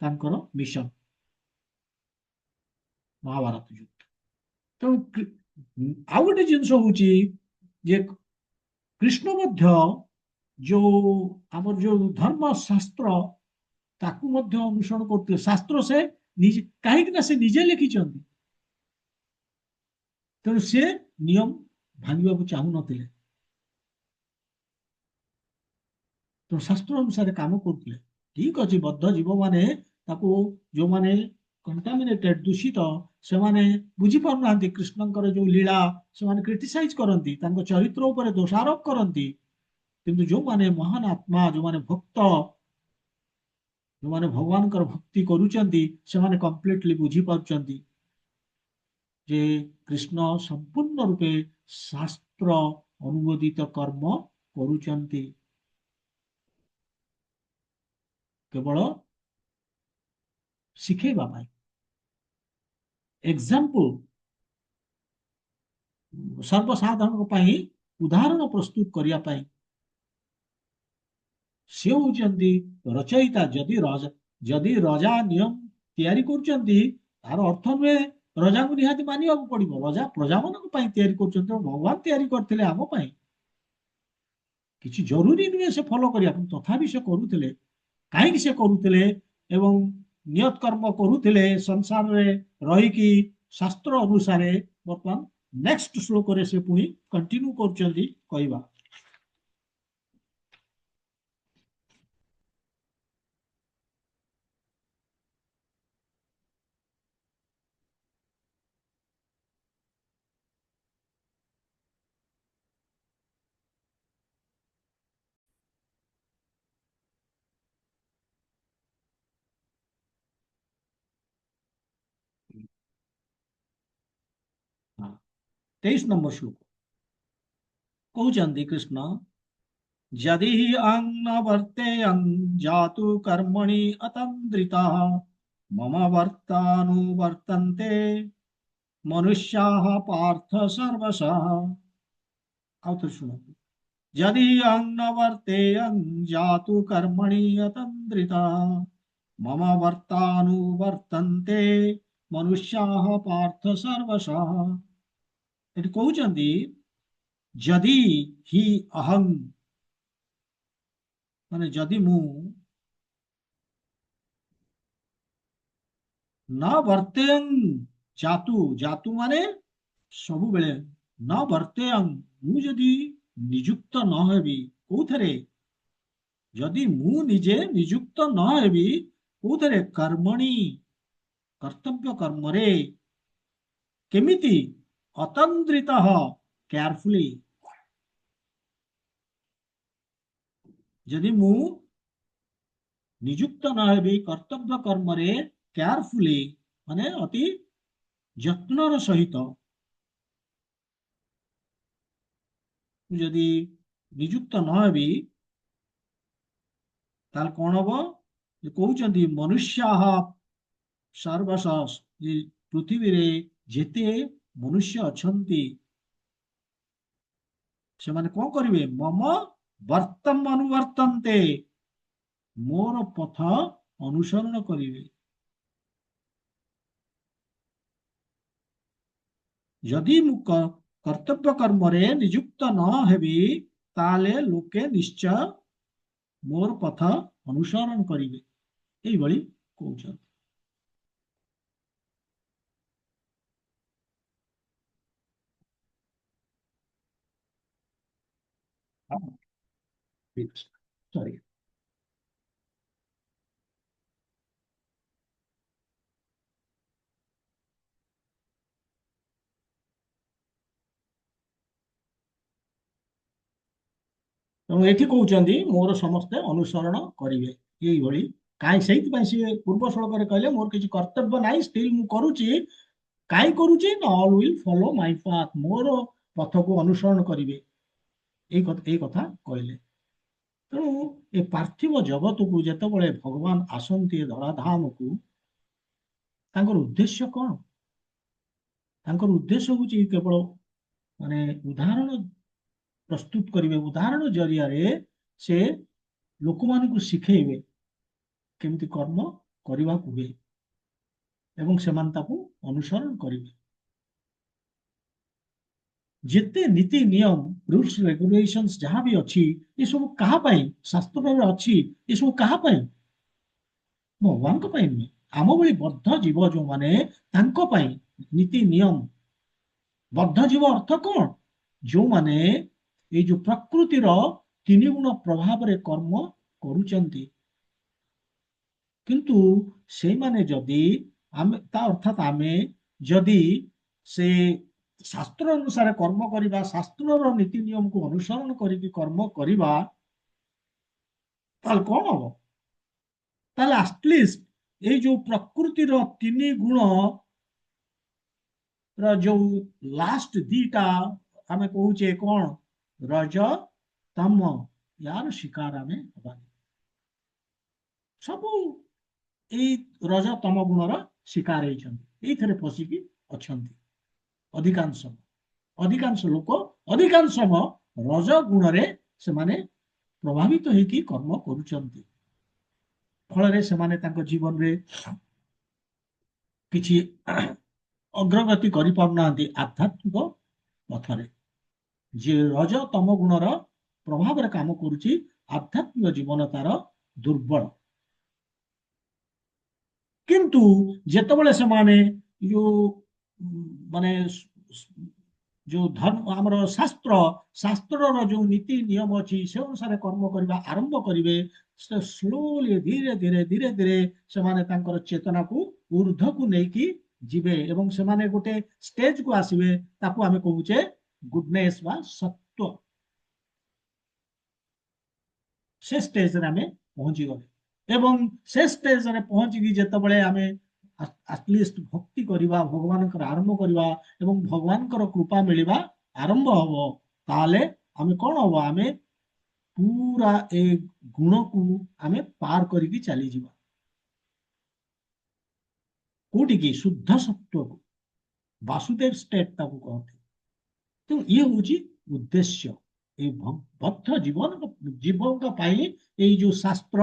ତାଙ୍କର ମିଶନ ମହାଭାରତ ଯୁଦ୍ଧ। ତେଣୁ ଆଉ ଗୋଟେ ଜିନିଷ ହଉଛି ଯେ କୃଷ୍ଣ ମଧ୍ୟ ଯୋଉ ଆମର ଯୋଉ ଧର୍ମ ଶାସ୍ତ୍ର ତାକୁ ମଧ୍ୟ ଅନୁସରଣ କରୁଥିଲେ। ଶାସ୍ତ୍ର ସେ ନିଜେ, କାହିଁକି ନା ସେ ନିଜେ ଲେଖିଛନ୍ତି, ତେଣୁ ସେ ନିୟମ ଭାଙ୍ଗିବାକୁ ଚାହୁଁନଥିଲେ। ତେଣୁ ଶାସ୍ତ୍ର ଅନୁସାରେ କାମ କରୁଥିଲେ। ଠିକ ଅଛି, ବଦ୍ଧ ଜୀବ ମାନେ ତାକୁ, ଯୋଉମାନେ କଣ୍ଟାମିନେଟେଡ ଦୂଷିତ, ସେମାନେ ବୁଝିପାରୁନାହାନ୍ତି କୃଷ୍ଣଙ୍କର ଯୋଉ ଲୀଳା, ସେମାନେ କ୍ରିଟିସାଇଜ କରନ୍ତି, ତାଙ୍କ ଚରିତ୍ର ଉପରେ ଦୋଷାରୋପ କରନ୍ତି। କିନ୍ତୁ ଯୋଉମାନେ ମହାନ ଆତ୍ମା, ଯୋଉମାନେ ଭକ୍ତ, ଯୋଉମାନେ ଭଗବାନଙ୍କର ଭକ୍ତି କରୁଛନ୍ତି, ସେମାନେ କମ୍ପ୍ଲିଟଲି ବୁଝିପାରୁଛନ୍ତି ଯେ କୃଷ୍ଣ ସମ୍ପୂର୍ଣ୍ଣ ରୂପେ ଶାସ୍ତ୍ର ଅନୁମୋଦିତ କର୍ମ କରୁଛନ୍ତି। କେବଳ ଶିଖେଇବା ପାଇଁ, ଏକ୍ସାମ୍ପଲ, ସର୍ବସାଧାରଣଙ୍କ ପାଇଁ ଉଦାହରଣ ପ୍ରସ୍ତୁତ କରିବା ପାଇଁ ସେ ହଉଛନ୍ତି ରଚୟିତା। ଯଦି ରଜା ନିୟମ ତିଆରି କରୁଛନ୍ତି, ତାର ଅର୍ଥ ନୁହେଁ ରଜାଙ୍କୁ ନିହାତି ମାନିବାକୁ ପଡିବ। ରଜା ପ୍ରଜାମାନଙ୍କ ପାଇଁ ତିଆରି କରୁଛନ୍ତି, ଭଗବାନ ତିଆରି କରିଥିଲେ ଆମ ପାଇଁ। କିଛି ଜରୁରୀ ନୁହେଁ ସେ ଫଲୋ କରିବା, ତଥାପି ସେ କରୁଥିଲେ। କାହିଁକି ସେ କରୁଥିଲେ ଏବଂ ନିୟତ କର୍ମ କରୁଥିଲେ ସଂସାରରେ ରହିକି ଶାସ୍ତ୍ର ଅନୁସାରେ? ବର୍ତ୍ତମାନ ନେକ୍ସଟ ଶ୍ଲୋକରେ ସେ ପୁଣି କଣ୍ଟିନ୍ୟୁ କରୁଛନ୍ତି କହିବା। ହଁ, 23 ନମ୍ବର ଶ୍ଲୋକ କହୁଛନ୍ତି କୃଷ୍ଣ, यदि अन्न वर्तेयं जातु कर्मणि अतन्द्रिताः मम वर्तानुवर्तन्ते मनुष्याः पार्थ सर्वशः। ଆଉ ଥରେ ଶୁଣନ୍ତୁ। यदि अन्न वर्तेयं जातु कर्मणि अतन्द्रिताः मम वर्तानुवर्तन्ते मनुष्याः पार्थ सर्वशः। ଏଠି କହୁଛନ୍ତି ଯଦି ହି ଅହଂ, ମାନେ ଯଦି ମୁଁ न वर्तेयं जातु, जातु ମାନେ ସବୁବେଳେ, न वर्तेयं, ମୁଁ ଯଦି ନିଯୁକ୍ତ ନ ହେବି କୋଉଥିରେ? ଯଦି ମୁଁ ନିଜେ ନିଯୁକ୍ତ ନ ହେବି କୋଉଥିରେ? କର୍ମଣି, କର୍ତ୍ତବ୍ୟ କର୍ମରେ। କେମିତି? ଅତନ୍ଦ୍ରିତଃ, କେୟାରଫୁଲି। ଯଦି ମୁଁ ନିଯୁକ୍ତ ନ ହେବି କର୍ତ୍ତବ୍ୟ କର୍ମରେ କେୟାରଫୁଲି, ମାନେ ଅତି ଯତ୍ନର ସହିତ ଯଦି ନିଯୁକ୍ତ ନ ହେବି ତାହେଲେ କଣ ହବ? କହୁଛନ୍ତି ମନୁଷ୍ୟାଃ ସର୍ବଶଃ, ପୃଥିବୀରେ ଯେତେ ମନୁଷ୍ୟ ଅଛନ୍ତି ସେମାନେ କଣ କରିବେ? ମମ ବର୍ତ୍ତମ ଅନୁବର୍ତ୍ତନ୍ତେ, ମୋର ପଥ ଅନୁସରଣ କରିବେ। ଯଦି ମୁଁ କର୍ତ୍ତବ୍ୟ କର୍ମରେ ନିଯୁକ୍ତ ନ ହେବି ତାହେଲେ ଲୋକେ ନିଶ୍ଚୟ ମୋର ପଥ ଅନୁସରଣ କରିବେ, ଏଇଭଳି କହୁଛନ୍ତି। ସରି। ତେଣୁ ଏଠି କହୁଛନ୍ତି ମୋର ସମସ୍ତେ ଅନୁସରଣ କରିବେ, ଏଇଭଳି। କାହିଁ ସେଇଥିପାଇଁ ସିଏ ପୂର୍ବ ଶ୍ଲୋକରେ କହିଲେ ମୋର କିଛି କର୍ତ୍ତବ୍ୟ ନାହିଁ, ଷ୍ଟିଲ୍ ମୁଁ କରୁଛି। କାହିଁ କରୁଛି ନା all will follow my path, ମୋର ପଥକୁ ଅନୁସରଣ କରିବେ, ଏଇ କଥା କହିଲେ। ତେଣୁ ଏ ପାର୍ଥିବ ଜଗତକୁ ଯେତେବେଳେ ଭଗବାନ ଆସନ୍ତି ଧରାଧାମକୁ, ତାଙ୍କର ଉଦ୍ଦେଶ୍ୟ କଣ? ତାଙ୍କର ଉଦ୍ଦେଶ୍ୟ ହଉଛି କେବଳ ମାନେ ଉଦାହରଣ ପ୍ରସ୍ତୁତ କରିବେ। ଉଦାହରଣ ଜରିଆରେ ସେ ଲୋକମାନଙ୍କୁ ଶିଖେଇବେ କେମିତି କର୍ମ କରିବାକୁ ହୁଏ ଏବଂ ସେମାନେ ତାକୁ ଅନୁସରଣ କରିବେ। ଯେତେ ନୀତି ନିୟମ ରୁଲ୍ସ ରେଗୁଲେସନ୍ସ ଯାହା ବି ଅଛି, ଏସବୁ କାହା ପାଇଁ? ଶାସ୍ତ୍ରରେ ଅଛି, ଏସବୁ କାହା ପାଇଁ? ଭଗବାନଙ୍କ ପାଇଁ ନୁହେଁ, ଆମ ଭଳି ବଦ୍ଧ ଜୀବ ଯୋଉମାନେ, ତାଙ୍କ ପାଇଁ ନୀତି ନିୟମ। ବଦ୍ଧ ଜୀବ ଅର୍ଥ କଣ? ଯୋଉମାନେ ଏଇ ଯୋଉ ପ୍ରକୃତିର ତିନି ଗୁଣ ପ୍ରଭାବରେ କର୍ମ କରୁଛନ୍ତି, କିନ୍ତୁ ସେଇମାନେ ଯଦି ଆମେ ତା ଅର୍ଥାତ ଆମେ ଯଦି ସେ ଶାସ୍ତ୍ର ଅନୁସାରେ କର୍ମ କରିବା, ଶାସ୍ତ୍ରର ନୀତି ନିୟମକୁ ଅନୁସରଣ କରିକି କର୍ମ କରିବା, ତାହେଲେ କଣ ହବ? ତାହେଲେ ଆଟଲିଷ୍ଟ ଏଇ ଯୋଉ ପ୍ରକୃତିର ତିନି ଗୁଣ ର ଯୋଉ ଲାଷ୍ଟ ଦିଟା ଆମେ କହୁଛେ କଣ? ରଜ ତମ, ୟାର ଶିକାର ଆମେ ହବାନି। ସବୁ ଏଇ ରଜ ତମ ଗୁଣର ଶିକାର ହେଇଛନ୍ତି, ଏଇଥିରେ ପଶିକି ଅଛନ୍ତି। ଅଧିକାଂଶ ଅଧିକାଂଶ ଲୋକ ଅଧିକାଂଶ ରଜ ଗୁଣରେ ସେମାନେ ପ୍ରଭାବିତ ହେଇକି କର୍ମ କରୁଛନ୍ତି। ଫଳରେ ସେମାନେ ତାଙ୍କ ଜୀବନରେ କିଛି ଅଗ୍ରଗତି କରିପାରୁନାହାନ୍ତି ଆଧ୍ୟାତ୍ମିକ ପଥରେ। ଯିଏ ରଜ ତମ ଗୁଣର ପ୍ରଭାବରେ କାମ କରୁଛି, ଆଧ୍ୟାତ୍ମିକ ଜୀବନ ତାର ଦୁର୍ବଳ। କିନ୍ତୁ ଯେତେବେଳେ ସେମାନେ ଯୋଉ ମାନେ ଯୋଉ ଧର୍ମ ଆମର ଶାସ୍ତ୍ରର ଯୋଉ ନୀତି ନିୟମ ଅଛି ସେ ଅନୁସାରେ କର୍ମ କରିବା ଆରମ୍ଭ କରିବେ, ସ୍ଲୋଲି ଧୀରେ ଧୀରେ ଧୀରେ ଧୀରେ ସେମାନେ ତାଙ୍କର ଚେତନାକୁ ଊର୍ଦ୍ଧ୍ୱକୁ ନେଇକି ଯିବେ ଏବଂ ସେମାନେ ଗୋଟେ ଷ୍ଟେଜକୁ ଆସିବେ, ତାକୁ ଆମେ କହୁଛେ ଗୁଡନେସ୍ ବା ସତ୍ୱ। ସେ ଷ୍ଟେଜରେ ଆମେ ପହଞ୍ଚିଗଲେ ଏବଂ ସେ ଷ୍ଟେଜରେ ପହଞ୍ଚିକି ଯେତେବେଳେ ଆମେ ଆଟଲିଷ୍ଟ ଭକ୍ତି କରିବା, ଭଗବାନଙ୍କର ଆରମ୍ଭ କରିବା ଏବଂ ଭଗବାନଙ୍କର କୃପା ମିଳିବା ଆରମ୍ଭ ହବ, ତାହେଲେ ଆମେ କଣ ହବ? ଆମେ ପୁରା ଏ ଗୁଣକୁ ଆମେ ପାର କରିକି ଚାଲିଯିବା। କୋଉଠିକି? ଶୁଦ୍ଧ ସତ୍ୱକୁ, ବାସୁଦେବ ଷ୍ଟେଟ ତାକୁ କହନ୍ତି। ତେଣୁ ଇଏ ହଉଛି ଉଦ୍ଦେଶ୍ୟ। ଏଇ ବଦ୍ଧ ଜୀବଙ୍କ ପାଇଁ ଏଇ ଯୋଉ ଶାସ୍ତ୍ର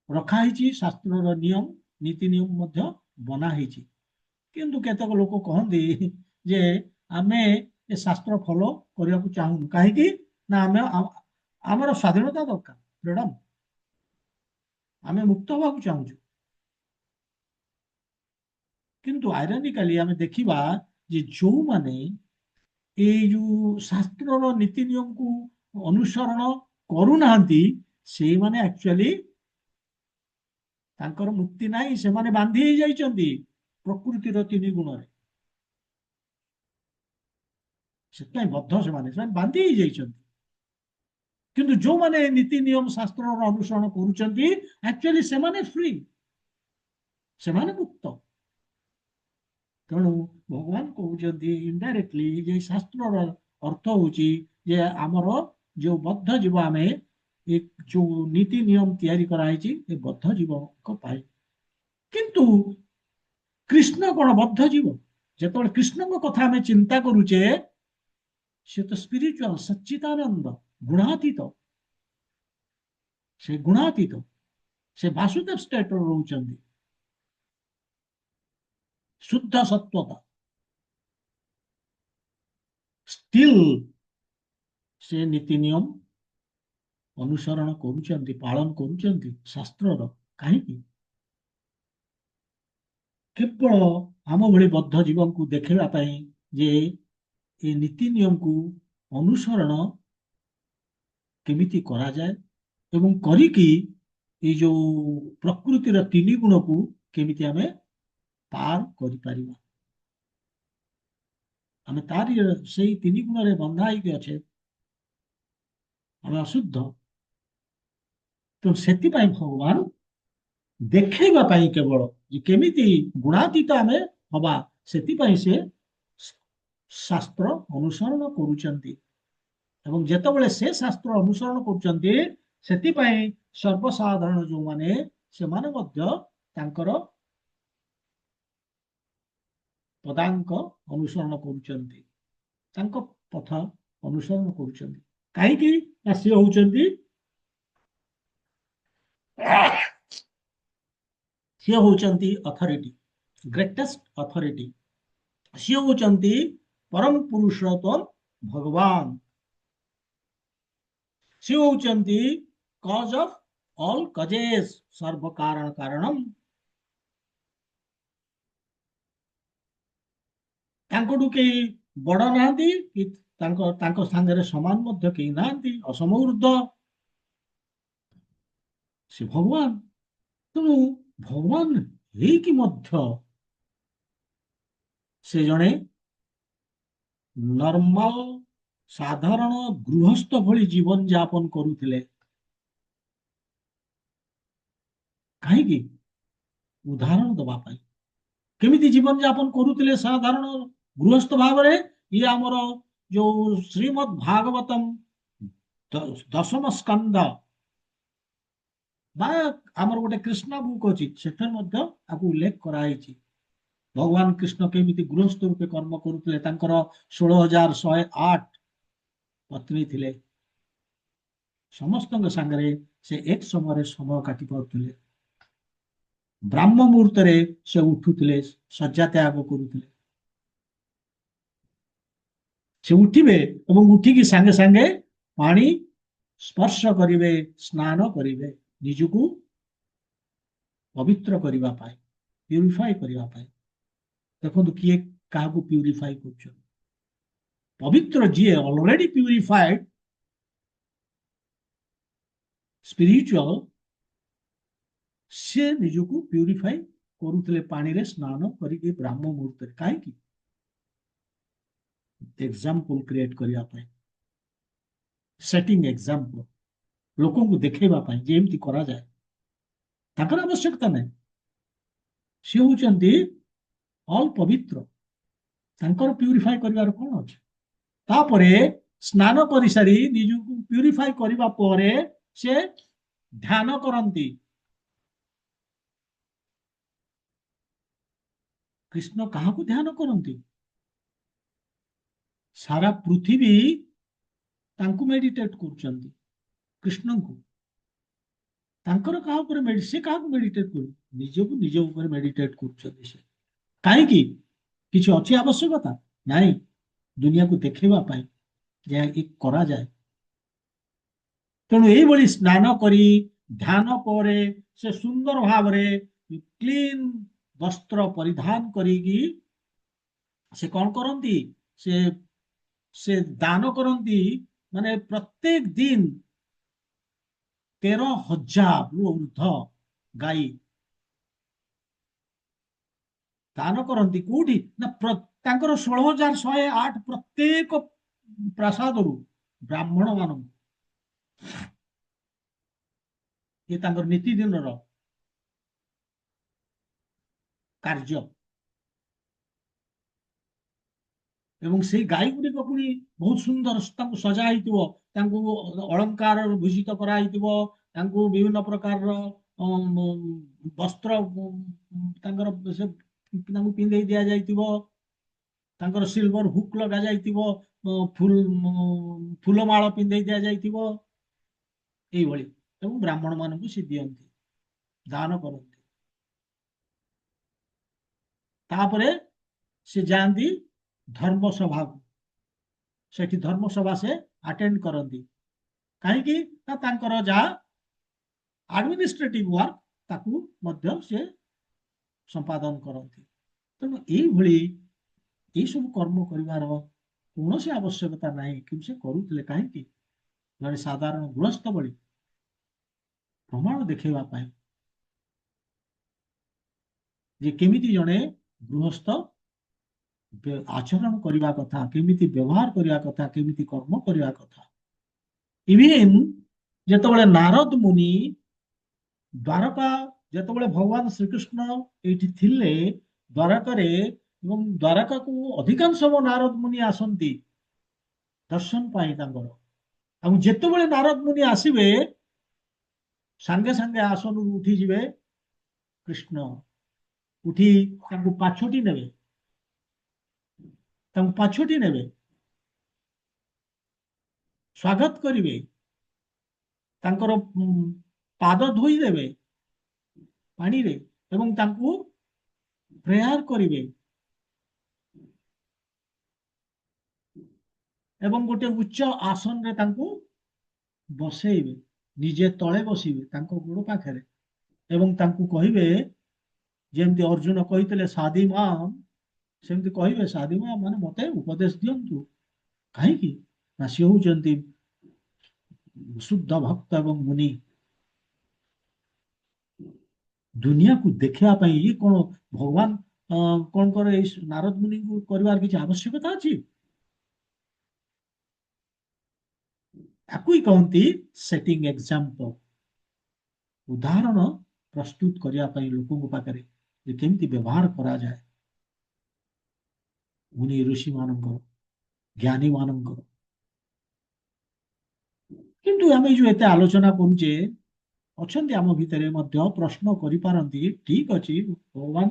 ରଖା ହେଇଛି, ଶାସ୍ତ୍ରର ନିୟମ ନୀତି ନିୟମ ମଧ୍ୟ ବନା ହେଇଛି। କିନ୍ତୁ କେତେକ ଲୋକ କହନ୍ତି ଯେ ଆମେ ଏ ଶାସ୍ତ୍ର ଫଲୋ କରିବାକୁ ଚାହୁଁନୁ, କାହିଁକି ନା ଆମର ସ୍ୱାଧୀନତା ଦରକାର, ଫ୍ରିଡମ, ଆମେ ମୁକ୍ତ ହବାକୁ ଚାହୁଁଛୁ। କିନ୍ତୁ ଆଇରନିକାଲି ଆମେ ଦେଖିବା ଯେ ଯୋଉମାନେ ଏଇ ଯୋଉ ଶାସ୍ତ୍ରର ନୀତି ନିୟମକୁ ଅନୁସରଣ କରୁନାହାନ୍ତି ସେଇମାନେ ଆକ୍ଚୁଆଲି ତାଙ୍କର ମୁକ୍ତି ନାହିଁ, ସେମାନେ ବାନ୍ଧି ହେଇଯାଇଛନ୍ତି ପ୍ରକୃତିର ତିନି ଗୁଣରେ। ସେଥିପାଇଁ ବଦ୍ଧ ସେମାନେ ବାନ୍ଧି ହେଇଯାଇଛନ୍ତି। କିନ୍ତୁ ଯୋଉମାନେ ନୀତି ନିୟମ ଶାସ୍ତ୍ରର ଅନୁସରଣ କରୁଛନ୍ତି ଆକ୍ଚୁଆଲି ସେମାନେ ଫ୍ରି, ସେମାନେ ମୁକ୍ତ। ତେଣୁ ଭଗବାନ କହୁଛନ୍ତି ଇନଡାଇରେକ୍ଟଲି ଯେ ଶାସ୍ତ୍ରର ଅର୍ଥ ହଉଛି ଯେ ଆମର ଯୋଉ ବଦ୍ଧ ଜୀବ ଆମେ ଏ ଯୋଉ ନୀତି ନିୟମ ତିଆରି କରାହେଇଛି ଏ ବଦ୍ଧ ଜୀବଙ୍କ ପାଇଁ। କିନ୍ତୁ କୃଷ୍ଣ କଣ ବଦ୍ଧ ଜୀବ? ଯେତେବେଳେ କୃଷ୍ଣଙ୍କ କଥା ଆମେ ଚିନ୍ତା କରୁଛେ ସେ ତ ସ୍ପିରିଚୁଆଲ ସଚ୍ଚିଦାନନ୍ଦ, ଗୁଣାତୀତ। ସେ ଗୁଣାତୀତ, ସେ ବାସୁଦେବ ଷ୍ଟେଟରେ ରହୁଛନ୍ତି, ଶୁଦ୍ଧ ସତ୍ୱତା। ଷ୍ଟିଲ୍ ସେ ନୀତି ନିୟମ ଅନୁସରଣ କରୁଛନ୍ତି, ପାଳନ କରୁଛନ୍ତି ଶାସ୍ତ୍ରର। କାହିଁକି? କେବଳ ଆମ ଭଳି ବଦ୍ଧ ଜୀବଙ୍କୁ ଦେଖେଇବା ପାଇଁ ଯେ ଏ ନୀତି ନିୟମକୁ ଅନୁସରଣ କେମିତି କରାଯାଏ ଏବଂ କରିକି ଏଇ ଯୋଉ ପ୍ରକୃତିର ତିନି ଗୁଣକୁ କେମିତି ଆମେ ପାର କରିପାରିବା। ଆମେ ତାରି ସେଇ ତିନି ଗୁଣରେ ବନ୍ଧା ହେଇକି ଅଛେ, ଆମେ ଅଶୁଦ୍ଧ। ତେଣୁ ସେଥିପାଇଁ ଭଗବାନ ଦେଖେଇବା ପାଇଁ କେବଳ ଯେ କେମିତି ଗୁଣାତୀତ ଆମେ ହବା, ସେଥିପାଇଁ ସେ ଶାସ୍ତ୍ର ଅନୁସରଣ କରୁଛନ୍ତି। ଏବଂ ଯେତେବେଳେ ସେ ଶାସ୍ତ୍ର ଅନୁସରଣ କରୁଛନ୍ତି ସେଥିପାଇଁ ସର୍ବସାଧାରଣ ଯୋଉମାନେ ସେମାନେ ମଧ୍ୟ ତାଙ୍କର ପଦାଙ୍କ ଅନୁସରଣ କରୁଛନ୍ତି, ତାଙ୍କ ପଥ ଅନୁସରଣ କରୁଛନ୍ତି। କାହିଁକି ନା ସେ ହଉଛନ୍ତି ଅଥରିଟି, ଗ୍ରେଟେଷ୍ଟ ଅଥରିଟି। ସିଏ ହଉଛନ୍ତି ପରମ ପୁରୁଷୋତ୍ତମ ଭଗବାନ। ସିଏ ହଉଛନ୍ତି କଜ ଅଫ ଅଲ୍ କଜେସ୍, ସର୍ବ କାରଣ କାରଣମ୍। ତାଙ୍କଠୁ କେହି ବଡ ନାହାନ୍ତି କି ତାଙ୍କ ସାଙ୍ଗରେ ସମାନ ମଧ୍ୟ କେହି ନାହାନ୍ତି, ଅସମଉର୍ଦ୍ଧ। ସେ ଭଗବାନ। ତେଣୁ ଭଗବାନ ହେଇକି ମଧ୍ୟ ସେ ଜଣେ ନର୍ମାଲ ସାଧାରଣ ଗୃହସ୍ଥ ଭଳି ଜୀବନ ଯାପନ କରୁଥିଲେ। କାହିଁକି? ଉଦାହରଣ ଦେବା ପାଇଁ। କେମିତି ଜୀବନ ଯାପନ କରୁଥିଲେ ସାଧାରଣ ଗୃହସ୍ଥ ଭାବରେ? ଇଏ ଆମର ଯୋଉ ଶ୍ରୀମଦ୍ ଭାଗବତମ ଦଶମ ସ୍କନ୍ଦ ବା ଆମର ଗୋଟେ କୃଷ୍ଣ ବୁକ୍ ଅଛି, ସେଠାରେ ମଧ୍ୟ ଆକୁ ଉଲ୍ଲେଖ କରାଯାଇଛି। ଭଗବାନ କୃଷ୍ଣ କେମିତି ଗୃହସ୍ଥ ରୂପେ କର୍ମ କରୁଥିଲେ। ତାଙ୍କର 16,108 ପତ୍ନୀ ଥିଲେ। ସମସ୍ତଙ୍କ ସାଙ୍ଗରେ ସେ ଏକ ସମୟରେ ସମୟ କାଟି ପାରୁଥିଲେ। ବ୍ରାହ୍ମ ମୁହୂର୍ତ୍ତରେ ସେ ଉଠୁଥିଲେ, ଶଯ୍ୟା ତ୍ୟାଗ କରୁଥିଲେ। ସେ ଉଠିବେ ଏବଂ ଉଠିକି ସାଙ୍ଗେ ସାଙ୍ଗେ ପାଣି ସ୍ପର୍ଶ କରିବେ, ସ୍ନାନ କରିବେ, ନିଜକୁ ପବିତ୍ର କରିବା ପାଇଁ, ପ୍ୟୁରିଫାଇ କରିବା ପାଇଁ। ଦେଖନ୍ତୁ କିଏ କାହାକୁ ପ୍ୟୁରିଫାଇ କରୁଛନ୍ତି? ପବିତ୍ର ଯିଏ ଅଲରେଡି ପ୍ୟୁରିଫାଏଡ ସ୍ପିରିଚୁଆଲ, ସେ ନିଜକୁ ପ୍ୟୁରିଫାଇ କରୁଥିଲେ ପାଣିରେ ସ୍ନାନ କରିକି ବ୍ରାହ୍ମ ମୁହୂର୍ତ୍ତରେ। କାହିଁକି? ଏକ୍ସାମ୍ପଲ କ୍ରିଏଟ କରିବା ପାଇଁ, ସେଟିଂ ଏକ୍ସାମ୍ପଲ, ଲୋକଙ୍କୁ ଦେଖେଇବା ପାଇଁ ଯେ ଏମିତି କରାଯାଏ। ତାଙ୍କର ଆବଶ୍ୟକତା ନାହିଁ। ସେ ହଉଛନ୍ତି ଅଲ୍ ପବିତ୍ର, ତାଙ୍କର ପ୍ୟୁରିଫାଇ କରିବାର କଣ ଅଛି? ତାପରେ ସ୍ନାନ କରିସାରି ନିଜକୁ ପ୍ୟୁରିଫାଇ କରିବା ପରେ ସେ ଧ୍ୟାନ କରନ୍ତି। କୃଷ୍ଣ କାହାକୁ ଧ୍ୟାନ କରନ୍ତି? ସାରା ପୃଥିବୀ ତାଙ୍କୁ ମେଡିଟେଟ କରୁଛନ୍ତି, କୃଷ୍ଣଙ୍କୁ। ତାଙ୍କର କାହା ଉପରେ ସେ କାହାକୁ ମେଡିଟେଟ କରୁ? ନିଜକୁ ନିଜ ଉପରେ ମେଡିଟେଟ କରୁଛନ୍ତି ସେ। କାହିଁକି? କିଛି ଅଛି ଆବଶ୍ୟକତା? ନାହିଁ, ଦୁନିଆକୁ ଦେଖେଇବା ପାଇଁ ଯାହାକି କରାଯାଏ। ତେଣୁ ଏଇଭଳି ସ୍ନାନ କରି ଧ୍ୟାନ ପରେ ସେ ସୁନ୍ଦର ଭାବରେ କ୍ଲିନ ବସ୍ତ୍ର ପରିଧାନ କରିକି ସେ କଣ କରନ୍ତି? ସେ ସେ ଦାନ କରନ୍ତି। ମାନେ ପ୍ରତ୍ୟେକ ଦିନ 13,000 ରୁ ଉର୍ଦ୍ଧ ଗାଈ ଦାନ କରନ୍ତି। କୋଉଠି ନା ତାଙ୍କର 16,108 ପ୍ରତ୍ୟେକ ପ୍ରାସାଦରୁ ବ୍ରାହ୍ମଣ ମାନଙ୍କୁ, ଏ ତାଙ୍କର ନୀତିଦିନର କାର୍ଯ୍ୟ। ଏବଂ ସେଇ ଗାଈ ଗୁଡିକ ପୁଣି ବହୁତ ସୁନ୍ଦର, ତାଙ୍କୁ ସଜା ହେଇଥିବ, ତାଙ୍କୁ ଅଳଙ୍କାର ଭୂଷିତ କରାହେଇଥିବ, ତାଙ୍କୁ ବିଭିନ୍ନ ପ୍ରକାରର ବସ୍ତ୍ର ତାଙ୍କର ତାଙ୍କୁ ପିନ୍ଧେଇ ଦିଆଯାଇଥିବ, ତାଙ୍କର ସିଲଭର ହୁକ୍ ଲଗା ଯାଇଥିବ, ଫୁଲମାଳ ପିନ୍ଧେଇ ଦିଆଯାଇଥିବ, ଏଇଭଳି। ଏବଂ ବ୍ରାହ୍ମଣ ମାନଙ୍କୁ ସେ ଦିଅନ୍ତି, ଦାନ କରନ୍ତି। ତାପରେ ସେ ଯାଆନ୍ତି ଧର୍ମସଭାକୁ, ସେଠି ଧର୍ମସଭା ସେ ଆଟେଣ୍ଡ କରନ୍ତି। କାହିଁକି ନା ତାଙ୍କର ଯାହା ଆଡମିନିଷ୍ଟ୍ରେଟିଭ ୱାର୍କ ତାକୁ ମଧ୍ୟ ସେ ସମ୍ପାଦନ କରନ୍ତି। ତେଣୁ ଏଇଭଳି ଏଇସବୁ କର୍ମ କରିବାର କୌଣସି ଆବଶ୍ୟକତା ନାହିଁ, କିନ୍ତୁ ସେ କରୁଥିଲେ କାହିଁକି? ଜଣେ ସାଧାରଣ ଗୃହସ୍ଥ ଭଳି ପ୍ରମାଣ ଦେଖେଇବା ପାଇଁ ଯେ କେମିତି ଜଣେ ଗୃହସ୍ଥ ଆଚରଣ କରିବା କଥା, କେମିତି ବ୍ୟବହାର କରିବା କଥା, କେମିତି କର୍ମ କରିବା କଥା। ଇଭିନ୍ ଯେତେବେଳେ ନାରଦ ମୁନି ଦ୍ୱାରକା, ଯେତେବେଳେ ଭଗବାନ ଶ୍ରୀକୃଷ୍ଣ ଏଇଠି ଥିଲେ ଦ୍ୱାରକାରେ, ଏବଂ ଦ୍ୱାରକାକୁ ଅଧିକାଂଶ ନାରଦ ମୁନି ଆସନ୍ତି ଦର୍ଶନ ପାଇଁ ତାଙ୍କର। ଆଉ ଯେତେବେଳେ ନାରଦ ମୁନି ଆସିବେ ସାଙ୍ଗେ ସାଙ୍ଗେ ଆସନରୁ ଉଠିଯିବେ କୃଷ୍ଣ, ଉଠି ତାଙ୍କୁ ପାଛୋଟି ନେବେ, ତାଙ୍କୁ ପାଛୋଟି ନେବେ, ସ୍ୱାଗତ କରିବେ, ତାଙ୍କର ପାଦ ଧୋଇଦେବେ ପାଣିରେ ଏବଂ ତାଙ୍କୁ ପ୍ରେୟାର କରିବେ ଏବଂ ଗୋଟେ ଉଚ୍ଚ ଆସନରେ ତାଙ୍କୁ ବସେଇବେ, ନିଜେ ତଳେ ବସିବେ ତାଙ୍କ ଗୋଡ ପାଖରେ, ଏବଂ ତାଙ୍କୁ କହିବେ, ଯେମିତି ଅର୍ଜୁନ କହିଥିଲେ ସାଧି ମାମ, ସେମିତି କହିବେ ସାଧି ମାମ ମାନେ ମତେ ଉପଦେଶ ଦିଅନ୍ତୁ। କାହିଁକି ନା ସେ ହଉଛନ୍ତି ଶୁଦ୍ଧ ଭକ୍ତ ଏବଂ ମୁନି। ଦୁନିଆକୁ ଦେଖିବା ପାଇଁ ଇଏ କଣ ଭଗବାନ କଣଙ୍କର ଏଇ ନାରଦ ମୁନିଙ୍କୁ କରିବାର କିଛି ଆବଶ୍ୟକତା ଅଛି? ତାକୁ କହନ୍ତି ସେଟିଂ ଏକ୍ସାମ୍ପଲ, ଉଦାହରଣ ପ୍ରସ୍ତୁତ କରିବା ପାଇଁ ଲୋକଙ୍କ ପାଖରେ ଯେ କେମିତି ବ୍ୟବହାର କରାଯାଏ ମୁନି ଋଷି ମାନଙ୍କର, ଜ୍ଞାନୀ ମାନଙ୍କର। କିନ୍ତୁ ଆମେ ଯୋଉ ଏତେ ଆଲୋଚନା କରୁଛେ, ଅଛନ୍ତି ଆମ ଭିତରେ ମଧ୍ୟ ପ୍ରଶ୍ନ କରିପାରନ୍ତି, ଠିକ ଅଛି ଭଗବାନ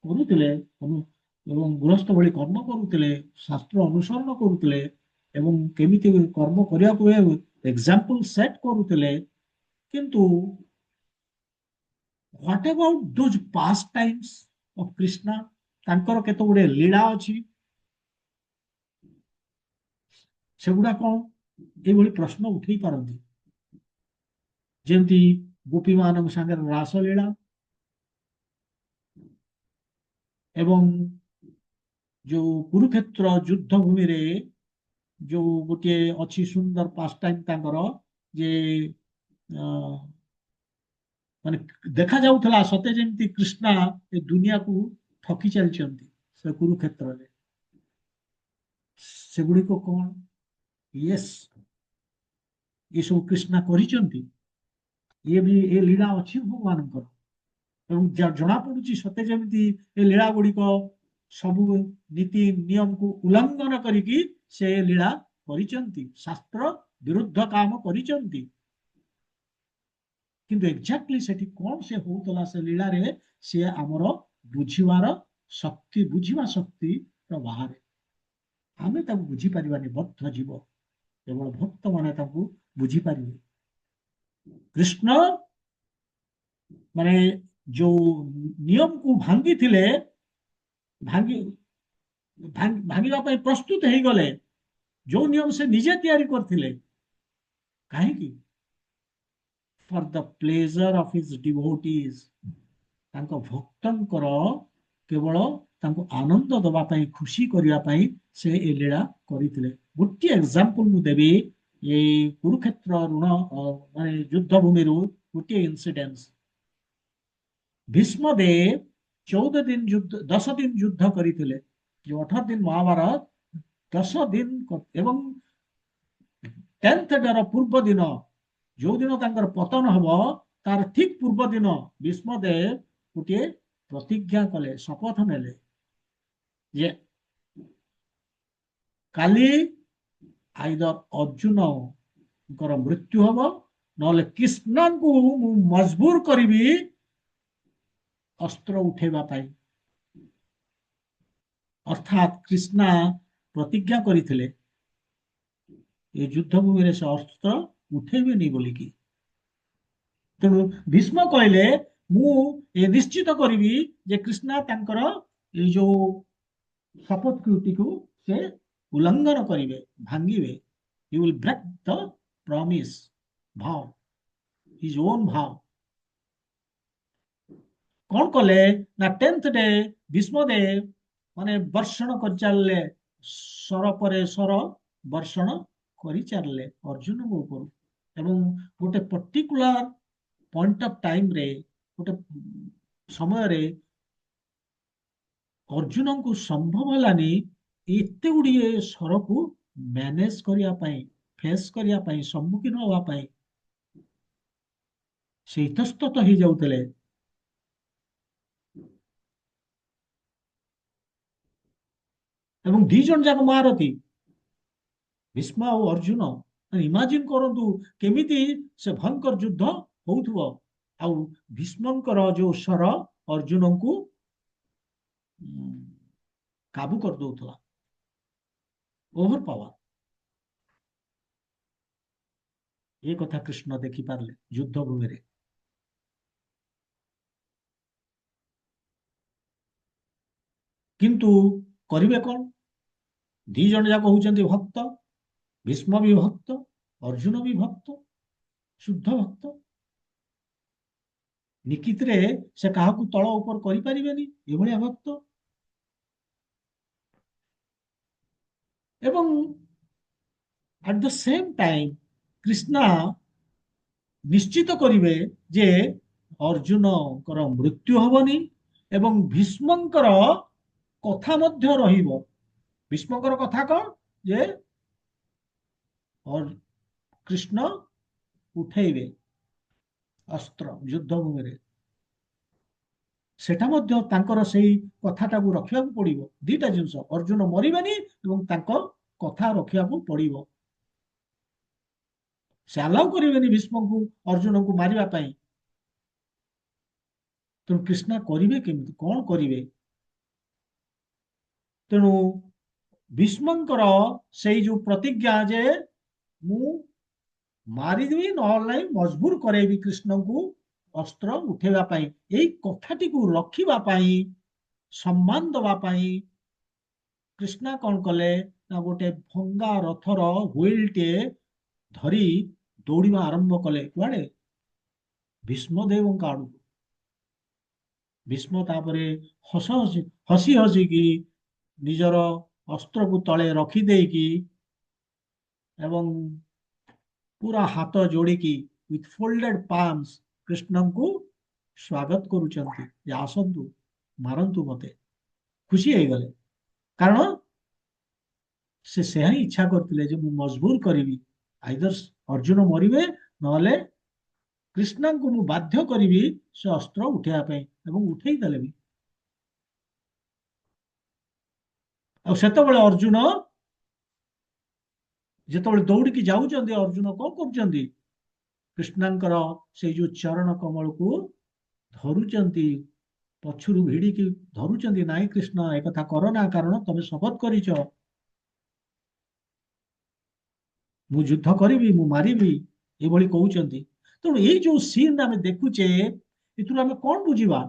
କରୁଥିଲେ ଏବଂ ଗୃହସ୍ଥ ଭଳି କର୍ମ କରୁଥିଲେ, ଶାସ୍ତ୍ର ଅନୁସରଣ କରୁଥିଲେ ଏବଂ କେମିତି କର୍ମ କରିବାକୁ ଏକ୍ସାମ୍ପଲ ସେଟ୍ କରୁଥିଲେ, କିନ୍ତୁ what about those past times of Krishna? ତାଙ୍କର କେତେ ଗୁଡେ ଲୀଳା ଅଛି, ସେଗୁଡା କଣ? ଏଇଭଳି ପ୍ରଶ୍ନ ଉଠେଇ ପାରନ୍ତି। ଯେମିତି ଗୋପୀ ମାନଙ୍କ ସାଙ୍ଗରେ ରାସଲୀଳା ଏବଂ ଯୋଉ କୁରୁକ୍ଷେତ୍ର ଯୁଦ୍ଧ ଭୂମିରେ ଯୋଉ ଗୋଟିଏ ଅଛି ସୁନ୍ଦର ପାଷ୍ଟ ଟାଇମ ତାଙ୍କର, ଯେ ମାନେ ଦେଖା ଯାଉଥିଲା ସତେ ଯେମିତି କୃଷ୍ଣ ଏ ଦୁନିଆକୁ ଠକି ଚାଲିଛନ୍ତି ସେ କୁରୁକ୍ଷେତ୍ରରେ। ସେଗୁଡିକ କଣ? ୟେସ୍, ଏସବୁ କୃଷ୍ଣ କରିଛନ୍ତି, ଇଏ ବି ଏ ଲୀଳା ଅଛି ଭଗବାନଙ୍କର। ଏବଂ ଜଣା ପଡୁଛି ସତେ ଯେମିତି ଏ ଲୀଳା ଗୁଡିକ ସବୁ ନୀତି ନିୟମକୁ ଉଲ୍ଲଂଘନ କରିକି ସେ ଲୀଳା କରିଛନ୍ତି, ଶାସ୍ତ୍ର ବିରୁଦ୍ଧ କାମ କରିଛନ୍ତି। କିନ୍ତୁ ଏକ୍ଜାକ୍ଟଲି ସେଠି କଣ ସେ ହଉଥିଲା ସେ ଲୀଳାରେ, ସିଏ ଆମର ବୁଝିବାର ଶକ୍ତି, ବୁଝିବା ଶକ୍ତିର ବାହାରେ। ଆମେ ତାକୁ ବୁଝିପାରିବାନି, ବଦ୍ଧ ଜୀବ, କେବଳ ଭକ୍ତ ମାନେ ତାକୁ ବୁଝିପାରିବେ। କୃଷ୍ଣ ମାନେ ଯୋଉ ନିୟମକୁ ଭାଙ୍ଗିଥିଲେ, ଭାଙ୍ଗିବା ପାଇଁ ପ୍ରସ୍ତୁତ ହେଇଗଲେ, ଯୋଉ ନିୟମ ସେ ନିଜେ ତିଆରି କରିଥିଲେ, କାହିଁକି? ଫର ଦ ପ୍ଲେଜର ଅଫ ହିଜ ଡିଭୋଟିଜ, ତାଙ୍କ ଭକ୍ତଙ୍କର କେବଳ ତାଙ୍କୁ ଆନନ୍ଦ ଦେବା ପାଇଁ, ଖୁସି କରିବା ପାଇଁ ସେ ଏ ଲୀଳା କରିଥିଲେ। ଗୋଟିଏ ଏକ୍ସାମ୍ପଲ ମୁଁ ଦେବି, ଏଇ କୁରୁକ୍ଷେତ୍ର ଋଣ ମାନେ ଯୁଦ୍ଧ ଭୂମିରୁ ଗୋଟିଏ ଇନସିଡେନ୍ସ। ଭୀଷ୍ମଦେବ 14 ଦିନ ଯୁଦ୍ଧ 10 ଦିନ ଯୁଦ୍ଧ କରିଥିଲେ। ଯୋଉ 18 ଦିନ ମହାଭାରତ 10 ଦିନ ଏବଂ 10th ଡେର ପୂର୍ବ ଦିନ ଯୋଉ ଦିନ ତାଙ୍କର ପତନ ହବ ତାର ଠିକ ପୂର୍ବ ଦିନ ଭୀଷ୍ମଦେବ ଗୋଟିଏ ପ୍ରତିଜ୍ଞା କଲେ, ଶପଥ ନେଲେ ଯେ କାଲି ଆଇଦର ଅର୍ଜୁନଙ୍କର ମୃତ୍ୟୁ ହବ ନହେଲେ କୃଷ୍ଣଙ୍କୁ ମୁଁ ମଜବୁର କରିବି ଅସ୍ତ୍ର ଉଠେଇବା ପାଇଁ। ଅର୍ଥାତ୍ କୃଷ୍ଣା ପ୍ରତିଜ୍ଞା କରିଥିଲେ ଏ ଯୁଦ୍ଧ ଭୂମିରେ ସେ ଅସ୍ତ୍ର ଉଠେଇବେନି ବୋଲିକି। ତେଣୁ ଭୀଷ୍ମ କହିଲେ ମୁଁ ଏ ନିଶ୍ଚିତ କରିବି ଯେ କୃଷ୍ଣା ତାଙ୍କର ଏଇ ଯୋଉ ଶପଥଟିକୁ ସେ ଉଲ୍ଲଂଘନ କରିବେ, ଭାଙ୍ଗିବେ। He will break the promise, vow, his own vow। କଣ କଲେ ନା 10th ଡେ ଭୀଷ୍ମଦେବ ମାନେ ବର୍ଷଣ କରିଚାଲିଲେ, ଶର ପରେ ଶର ବର୍ଷଣ କରିଚାଲିଲେ ଅର୍ଜୁନଙ୍କ ଉପରୁ। ଏବଂ ଗୋଟେ ପର୍ଟିକୁଲାର ପଏଣ୍ଟ ଅଫ ଟାଇମରେ, ଗୋଟେ ସମୟରେ ଅର୍ଜୁନଙ୍କୁ ସମ୍ଭବ ହେଲାନି ଏତେ ଗୁଡିଏ ଶରକୁ ମ୍ୟାନେଜ କରିବା ପାଇଁ, ଫେସ୍ କରିବା ପାଇଁ, ସମ୍ମୁଖୀନ ହେବା ପାଇଁ। ସେ ଇତସ୍ତତ ହେଇଯାଉଥିଲେ। ଏବଂ ଦି ଜଣ ଯାକ ମହାରଥୀ, ଭୀଷ୍ମ ଆଉ ଅର୍ଜୁନ। ଇମାଜିନ କରନ୍ତୁ କେମିତି ସେ ଭୟଙ୍କର ଯୁଦ୍ଧ ହଉଥିବ। ଆଉ ଭୀଷ୍ମଙ୍କର ଯୋଉ ଶର ଅର୍ଜୁନଙ୍କୁ କାବୁ କରିଦଉଥିଲା, ଓଭର ପାୱାର। ଏ କଥା କୃଷ୍ଣ ଦେଖିପାରିଲେ ଯୁଦ୍ଧ ଭୂମିରେ। କିନ୍ତୁ କରିବେ କଣ? ଦି ଜଣ ଯାକ ହଉଛନ୍ତି ଭକ୍ତ, ଭୀଷ୍ମ ବି ଭକ୍ତ, ଅର୍ଜୁନ ବି ଭକ୍ତ, ଶୁଦ୍ଧ ଭକ୍ତ। ନିକିତରେ ସେ କାହାକୁ ତଳ ଉପର କରିପାରିବେନି, ଏଭଳିଆ ଭକ୍ତ। ଏବଂ ଆଟ ଦ ସେମ ଟାଇମ କୃଷ୍ଣ ନିଶ୍ଚିତ କରିବେ ଯେ ଅର୍ଜୁନଙ୍କର ମୃତ୍ୟୁ ହବନି ଏବଂ ଭୀଷ୍ମଙ୍କର କଥା ମଧ୍ୟ ରହିବ। ଭୀଷ୍ମଙ୍କର କଥା କଣ? ଯେ କୃଷ୍ଣ ଉଠେଇବେ ଅସ୍ତ୍ର ଯୁଦ୍ଧ ଭୂମିରେ। ସେଟା ମଧ୍ୟ ତାଙ୍କର ସେଇ କଥାଟାକୁ ରଖିବାକୁ ପଡିବ। ଦିଟା ଜିନିଷ, ଅର୍ଜୁନ ମରିବେନି ଏବଂ ତାଙ୍କ କଥା ରଖିବାକୁ ପଡିବ। ସେ ଆଲାଉ କରିବେନି ଭୀଷ୍ମଙ୍କୁ ଅର୍ଜୁନଙ୍କୁ ମାରିବା ପାଇଁ। ତେଣୁ କୃଷ୍ଣ କରିବେ କେମିତି, କଣ କରିବେ? ତେଣୁ ଭୀଷ୍ମଙ୍କର ସେଇ ଯୋଉ ପ୍ରତିଜ୍ଞା ଯେ ମୁଁ ମାରିଦେବି ନହେଲେ ନାହିଁ ମଜବୁର କରେଇବି କୃଷ୍ଣଙ୍କୁ ଅସ୍ତ୍ର ଉଠେଇବା ପାଇଁ, ଏଇ କଥାଟିକୁ ରଖିବା ପାଇଁ, ସମ୍ମାନ ଦବା ପାଇଁ କୃଷ୍ଣ କଣ କଲେ ନା ଗୋଟେ ଭଙ୍ଗା ରଥର ହୁଇଲଟିଏ ଧରି ଦୌଡ଼ିବା ଆରମ୍ଭ କଲେ। କୁଆଡେ? ଭୀଷ୍ମଦେବଙ୍କ ଆଡକୁ। ଭୀଷ୍ମ ତାପରେ ହସି ହସିକି ନିଜର ଅସ୍ତ୍ରକୁ ତଳେ ରଖିଦେଇକି ଏବଂ ପୁରା ହାତ ଯୋଡ଼ିକି ୱିଥ ଫୋଲ୍ଡେଡ ପାମ୍ସ କୃଷ୍ଣଙ୍କୁ ସ୍ୱାଗତ କରୁଛନ୍ତି ଯେ ଆସନ୍ତୁ, ମାରନ୍ତୁ ମତେ। ଖୁସି ହେଇଗଲେ, କାରଣ ସେ ସେୟା ହିଁ ଇଚ୍ଛା କରିଥିଲେ ଯେ ମୁଁ ମଜବୁର କରିବି, ଆଇଦର ଅର୍ଜୁନ ମରିବେ ନହେଲେ କୃଷ୍ଣଙ୍କୁ ମୁଁ ବାଧ୍ୟ କରିବି ସେ ଅସ୍ତ୍ର ଉଠେଇବା ପାଇଁ। ଏବଂ ଉଠେଇ ଦେଲେ ବି। ଆଉ ସେତେବେଳେ ଅର୍ଜୁନ ଯେତେବେଳେ ଦୌଡ଼ିକି ଯାଉଛନ୍ତି, ଅର୍ଜୁନ କଣ କରୁଛନ୍ତି? କୃଷ୍ଣଙ୍କର ସେଇ ଯୋଉ ଚରଣ କମଳକୁ ଧରୁଛନ୍ତି, ପଛରୁ ଭିଡିକି ଧରୁଛନ୍ତି। ନାଇଁ କୃଷ୍ଣ, ଏକଥା କର ନା, କାରଣ ତମେ ଶପଥ କରିଛ ମୁଁ ଯୁଦ୍ଧ କରିବି, ମୁଁ ମାରିବି, ଏଭଳି କହୁଛନ୍ତି। ତେଣୁ ଏଇ ଯୋଉ ସିନ୍ ଆମେ ଦେଖୁଛେ, ଏଥିରୁ ଆମେ କଣ ବୁଝିବା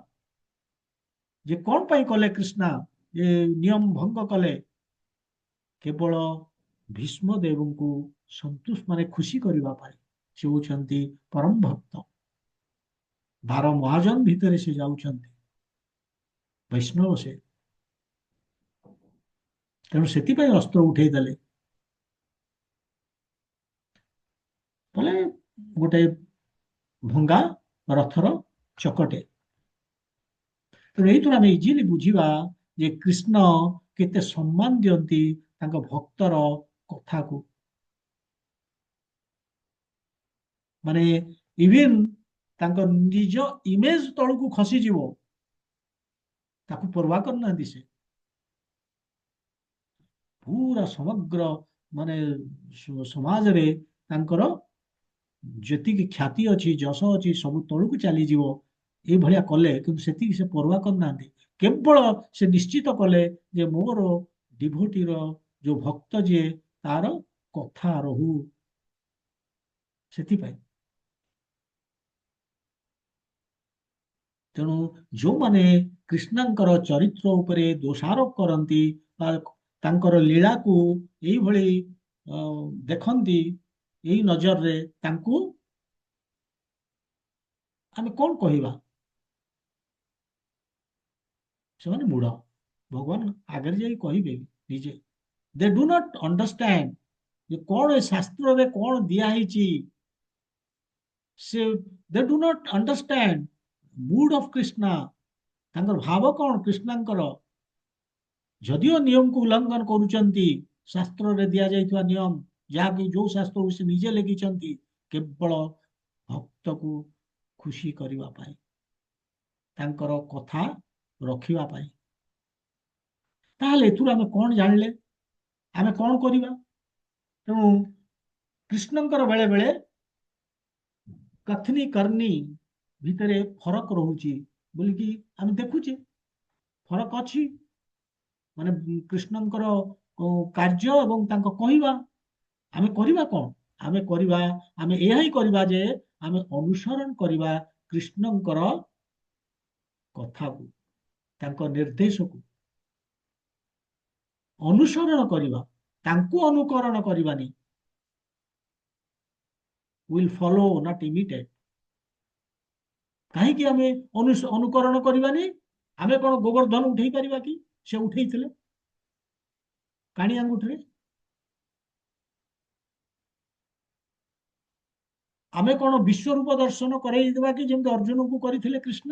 ଯେ କଣ ପାଇଁ କଲେ କୃଷ୍ଣ ଏ ନିୟମ ଭଙ୍ଗ କଲେ? କେବଳ ଭୀଷ୍ମ ଦେବଙ୍କୁ ସନ୍ତୁଷ୍ଟ ମାନେ ଖୁସି କରିବା ପାଇଁ। ସେ ହଉଛନ୍ତି ପରମ ଭକ୍ତ, 12 ମହାଜନ ଭିତରେ ସେ ଯାଉଛନ୍ତି, ବୈଷ୍ଣବ ସେ। ତେଣୁ ସେଥିପାଇଁ ଅସ୍ତ୍ର ଉଠେଇ ଦେଲେ। ବୋଲେ ଗୋଟେ ଭଙ୍ଗା ରଥର ଚକଟେ। ତେଣୁ ଏଇଥିରୁ ଆମେ ଇଜିଲି ବୁଝିବା ଯେ କୃଷ୍ଣ କେତେ ସମ୍ମାନ ଦିଅନ୍ତି ତାଙ୍କ ଭକ୍ତର କଥାକୁ। ମାନେ ଇଭିନ୍ ତାଙ୍କ ନିଜ ଇମେଜ ତଳକୁ ଖସିଯିବ ତାକୁ ପରବା କରିନାହାନ୍ତି ସେ। ପୁରା ସମଗ୍ର ମାନେ ସମାଜରେ ତାଙ୍କର ଯେତିକି ଖ୍ୟାତି ଅଛି ଯଶ ଅଛି ସବୁ ତଳକୁ ଚାଲିଯିବ ଏଇଭଳିଆ କଲେ, କିନ୍ତୁ ସେତିକି ସେ ପରବା କରିନାହାନ୍ତି। କେବଳ ସେ ନିଶ୍ଚିତ କଲେ ଯେ ମୋର ଡିଭୋଟିର ଯୋଉ ଭକ୍ତ ଯିଏ ତାର କଥା ରହୁ, ସେଥିପାଇଁ। ତେଣୁ ଯୋଉମାନେ କୃଷ୍ଣଙ୍କର ଚରିତ୍ର ଉପରେ ଦୋଷାରୋପ କରନ୍ତି ବା ତାଙ୍କର ଲୀଳାକୁ ଏଇଭଳି ଦେଖନ୍ତି ଏଇ ନଜରରେ, ତାଙ୍କୁ ଆମେ କଣ କହିବା? ସେମାନେ ମୂଢ। ଭଗବାନ ଆଗରେ ଯାଇ କହିବେ ନିଜେ, ଦେ ଡୁ ନଟ୍ ଅଣ୍ଡରଷ୍ଟାଣ୍ଡ ଯେ କଣ ଏ ଶାସ୍ତ୍ରରେ କଣ ଦିଆ ହେଇଛି। ସେ they do not understand mood of Krishna. ତାଙ୍କର ଭାବ କଣ କୃଷ୍ଣଙ୍କର। ଯଦିଓ ନିୟମକୁ ଉଲ୍ଲଂଘନ କରୁଛନ୍ତି, ଶାସ୍ତ୍ରରେ ଦିଆଯାଇଥିବା ନିୟମ, ଯାହାକି ଯୋଉ ଶାସ୍ତ୍ରକୁ ସେ ନିଜେ ଲେଖିଛନ୍ତି, କେବଳ ଭକ୍ତକୁ ଖୁସି କରିବା ପାଇଁ, ତାଙ୍କର କଥା ରଖିବା ପାଇଁ। ତାହେଲେ ଏଥିରୁ ଆମେ କଣ ଜାଣିଲେ? ଆମେ କଣ କରିବା? ତେଣୁ କୃଷ୍ଣଙ୍କର ବେଳେ ବେଳେ କଥନି କରନି ଭିତରେ ଫରକ ରହୁଛି ବୋଲିକି ଆମେ ଦେଖୁଛେ, ଫରକ ଅଛି। ମାନେ କୃଷ୍ଣଙ୍କର କାର୍ଯ୍ୟ ଏବଂ ତାଙ୍କ କହିବା। ଆମେ କରିବା କଣ? ଆମେ କରିବା, ଆମେ ଏହା ହିଁ କରିବା ଯେ ଆମେ ଅନୁସରଣ କରିବା କୃଷ୍ଣଙ୍କର କଥାକୁ, ତାଙ୍କ ନିର୍ଦ୍ଦେଶକୁ ଅନୁସରଣ କରିବା, ତାଙ୍କୁ ଅନୁକରଣ କରିବାନି। Will follow not imitate. କାହିଁକି ଆମେ ଅନୁକରଣ କରିବାନି? ଆମେ କଣ ଗୋବର୍ଦ୍ଧନ ଉଠେଇ ପାରିବା କି? ସେ ଉଠେଇଥିଲେ କାଣି ଆଙ୍ଗୁଠିରେ। ଆମେ କଣ ବିଶ୍ୱରୂପ ଦର୍ଶନ କରେଇଦେବା କି ଯେମିତି ଅର୍ଜୁନକୁ କରିଥିଲେ କୃଷ୍ଣ?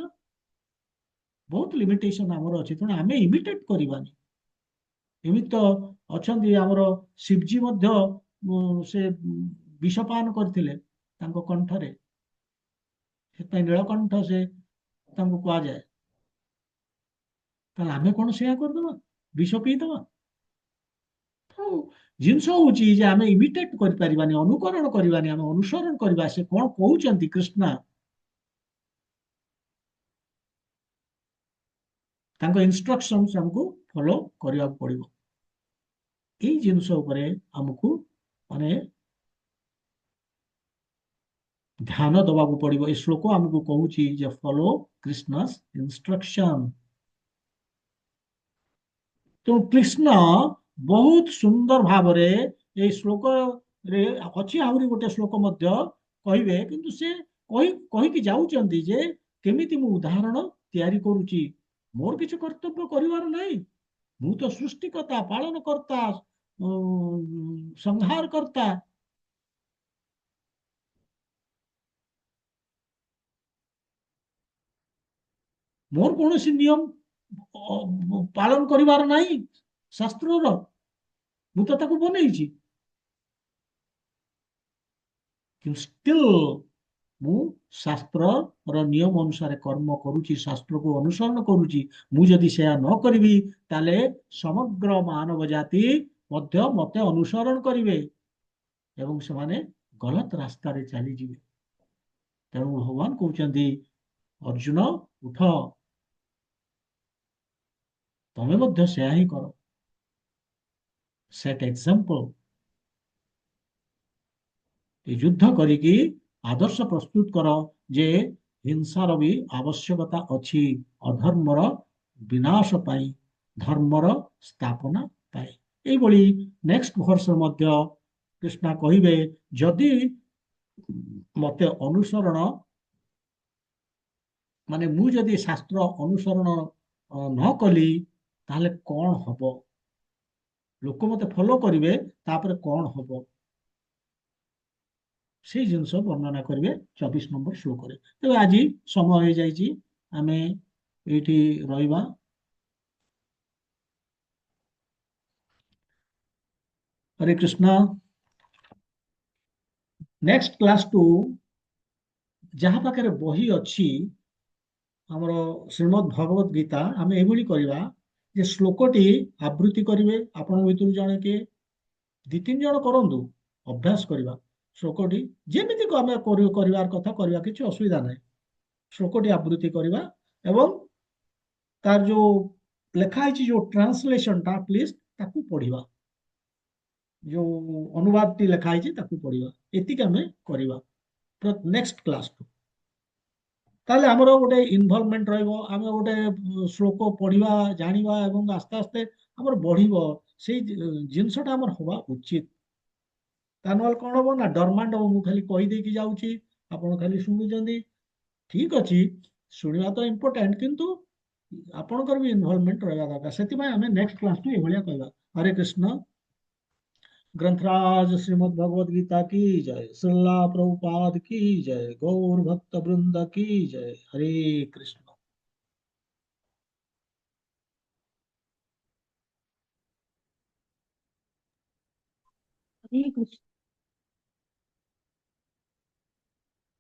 ବହୁତ ଲିମିଟେସନ ଆମର ଅଛି, ତେଣୁ ଆମେ ଇମିଟେଟ୍ କରିବାନି। ଏମିତି ତ ଅଛନ୍ତି ଆମର ଶିବଜୀ ମଧ୍ୟ ସେ ବିଷପାନ କରିଥିଲେ ତାଙ୍କ କଣ୍ଠରେ, ସେଥିପାଇଁ ନୀଳକଣ୍ଠ ସେ ତାଙ୍କୁ କୁହାଯାଏ। ତାହେଲେ ଆମେ କଣ ସେୟା କରିଦବା, ବିଷ ପିଇଦବା? ହଉ, ଜିନିଷ ହଉଛି ଯେ ଆମେ ଇମିଟେଟ୍ କରିପାରିବାନି, ଅନୁକରଣ କରିବାନି, ଆମେ ଅନୁସରଣ କରିବା ସେ କଣ କହୁଛନ୍ତି କୃଷ୍ଣ। ତାଙ୍କ ଇନଷ୍ଟ୍ରକ୍ସନ ଆମକୁ ଫଲୋ କରିବାକୁ ପଡିବ। ଏଇ ଜିନିଷ ଉପରେ ଆମକୁ ମାନେ ଧ୍ୟାନ ଦବାକୁ ପଡିବ। ଏ ଶ୍ଲୋକ ଆମକୁ କହୁଛି ଯେ ଫଲୋ କୃଷ୍ଣସ୍ ଇନଷ୍ଟ୍ରକ୍ସନ। ତେଣୁ କୃଷ୍ଣ ବହୁତ ସୁନ୍ଦର ଭାବରେ ଏଇ ଶ୍ଲୋକରେ ଅଛି, ଆହୁରି ଗୋଟେ ଶ୍ଲୋକ ମଧ୍ୟ କହିବେ, କିନ୍ତୁ ସେ କହିକି ଯାଉଛନ୍ତି ଯେ କେମିତି ମୁଁ ଉଦାହରଣ ତିଆରି କରୁଛି, ମୋର କିଛି କର୍ତ୍ତବ୍ୟ କରିବାର ନାହିଁ। ମୁଁ ତ ସୃଷ୍ଟିକର୍ତ୍ତା, ପାଳନ କର୍ତ୍ତା, ସଂହାର କର୍ତ୍ତା। ମୋର କୌଣସି ନିୟମ ପାଳନ କରିବାର ନାହିଁ ଶାସ୍ତ୍ରର, ମୁଁ ତ ତାକୁ ବନେଇଛି। କିନ୍ତୁ ଷ୍ଟିଲ୍ ମୁଁ ଶାସ୍ତ୍ରର ନିୟମ ଅନୁସାରେ କର୍ମ କରୁଛି, ଶାସ୍ତ୍ରକୁ ଅନୁସରଣ କରୁଛି। ମୁଁ ଯଦି ସେୟା ନ କରିବି ତାହେଲେ ସମଗ୍ର ମାନବ ଜାତି ମଧ୍ୟ ମତେ ଅନୁସରଣ କରିବେ ଏବଂ ସେମାନେ ଗଲତ ରାସ୍ତାରେ ଚାଲିଯିବେ। ତେଣୁ ଭଗବାନ କହୁଛନ୍ତି ଅର୍ଜୁନ ଉଠ, ତମେ ମଧ୍ୟ ସେୟା ହିଁ କର। Set example. ଏ ଯୁଦ୍ଧ କରିକି ଆଦର୍ଶ ପ୍ରସ୍ତୁତ କର ଯେ ହିଂସାର ବି ଆବଶ୍ୟକତା ଅଛି ଅଧର୍ମର ବିନାଶ ପାଇଁ, ଧର୍ମର ସ୍ଥାପନା ପାଇଁ। ଏଇଭଳି ନେକ୍ସଟ ଭର୍ସ ମଧ୍ୟ କୃଷ୍ଣ କହିବେ, ଯଦି ମତେ ଅନୁସରଣ ମାନେ ମୁଁ ଯଦି ଶାସ୍ତ୍ର ଅନୁସରଣ ନ କଲି ତାହେଲେ କଣ ହବ? ଲୋକ ମତେ ଫଲୋ କରିବେ, ତାପରେ କଣ ହବ? সেই ଜିନିଷ ବର୍ଣ୍ଣନା କରିବେ 24 ନମ୍ବର ଶ୍ଲୋକରେ। ତେବେ ଆଜି ସମୟ ହେଇଯାଇଛି, ଆମେ ଏଇଠି ରହିବା। Hare Krishna. Next class two ଯାହା ପାଖରେ ବହି ଅଛି ଆମର ଶ୍ରୀମଦ୍ ଭଗବତ ଗୀତା, ଆମେ ଏଭଳି କରିବା ଯେ ଶ୍ଲୋକଟି ଆବୃତ୍ତି କରିବେ ଆପଣଙ୍କ ଭିତରୁ ଜଣେ କିଏ, ଦି ତିନି ଜଣ କରନ୍ତୁ, ଅଭ୍ୟାସ କରିବା। ଶ୍ଲୋକଟି ଯେମିତି ଆମେ କରିବାର କଥା କରିବା, କିଛି ଅସୁବିଧା ନାହିଁ। ଶ୍ଲୋକଟି ଆବୃତ୍ତି କରିବା ଏବଂ ତାର ଯୋଉ ଲେଖା ହେଇଛି ଯୋଉ ଟ୍ରାନ୍ସଲେସନଟା ପ୍ଲିଜ ତାକୁ ପଢିବା, ଯୋଉ ଅନୁବାଦଟି ଲେଖା ହେଇଛି ତାକୁ ପଢିବା। ଏତିକି ଆମେ କରିବା ନେକ୍ସଟ କ୍ଲାସ। ତାହେଲେ ଆମର ଗୋଟେ ଇନଭଲଭମେଣ୍ଟ ରହିବ, ଆମେ ଗୋଟେ ଶ୍ଲୋକ ପଢିବା ଜାଣିବା ଏବଂ ଆସ୍ତେ ଆସ୍ତେ ଆମର ବଢିବ, ସେଇ ଜିନିଷଟା ଆମର ହବା ଉଚିତ। ତା ନହେଲେ କଣ ହବ ନା ଡରମାଣ୍ଡ ହବ, ମୁଁ ଖାଲି କହିଦେଇକି ଯାଉଛି, ଆପଣ ଖାଲି ଶୁଣୁଛନ୍ତି। ଠିକ ଅଛି, ଶୁଣିବା ତ ଇମ୍ପୋର୍ଟାଣ୍ଟ, କିନ୍ତୁ ଆପଣଙ୍କର ବି ଇନଭଲଭମେଣ୍ଟ ରହିବା ଦରକାର। ସେଥିପାଇଁ ଆମେ ନେକ୍ସଟ କ୍ଲାସକୁ ଏଇଭଳିଆ କହିବା। ହରେ କୃଷ୍ଣ। ग्रंथराज श्रीमद् भगवद गीता की जय, श्रीला प्रभुपाद की जय, गौर भक्त वृंद की जय। हरे कृष्ण। हरे कृष्ण।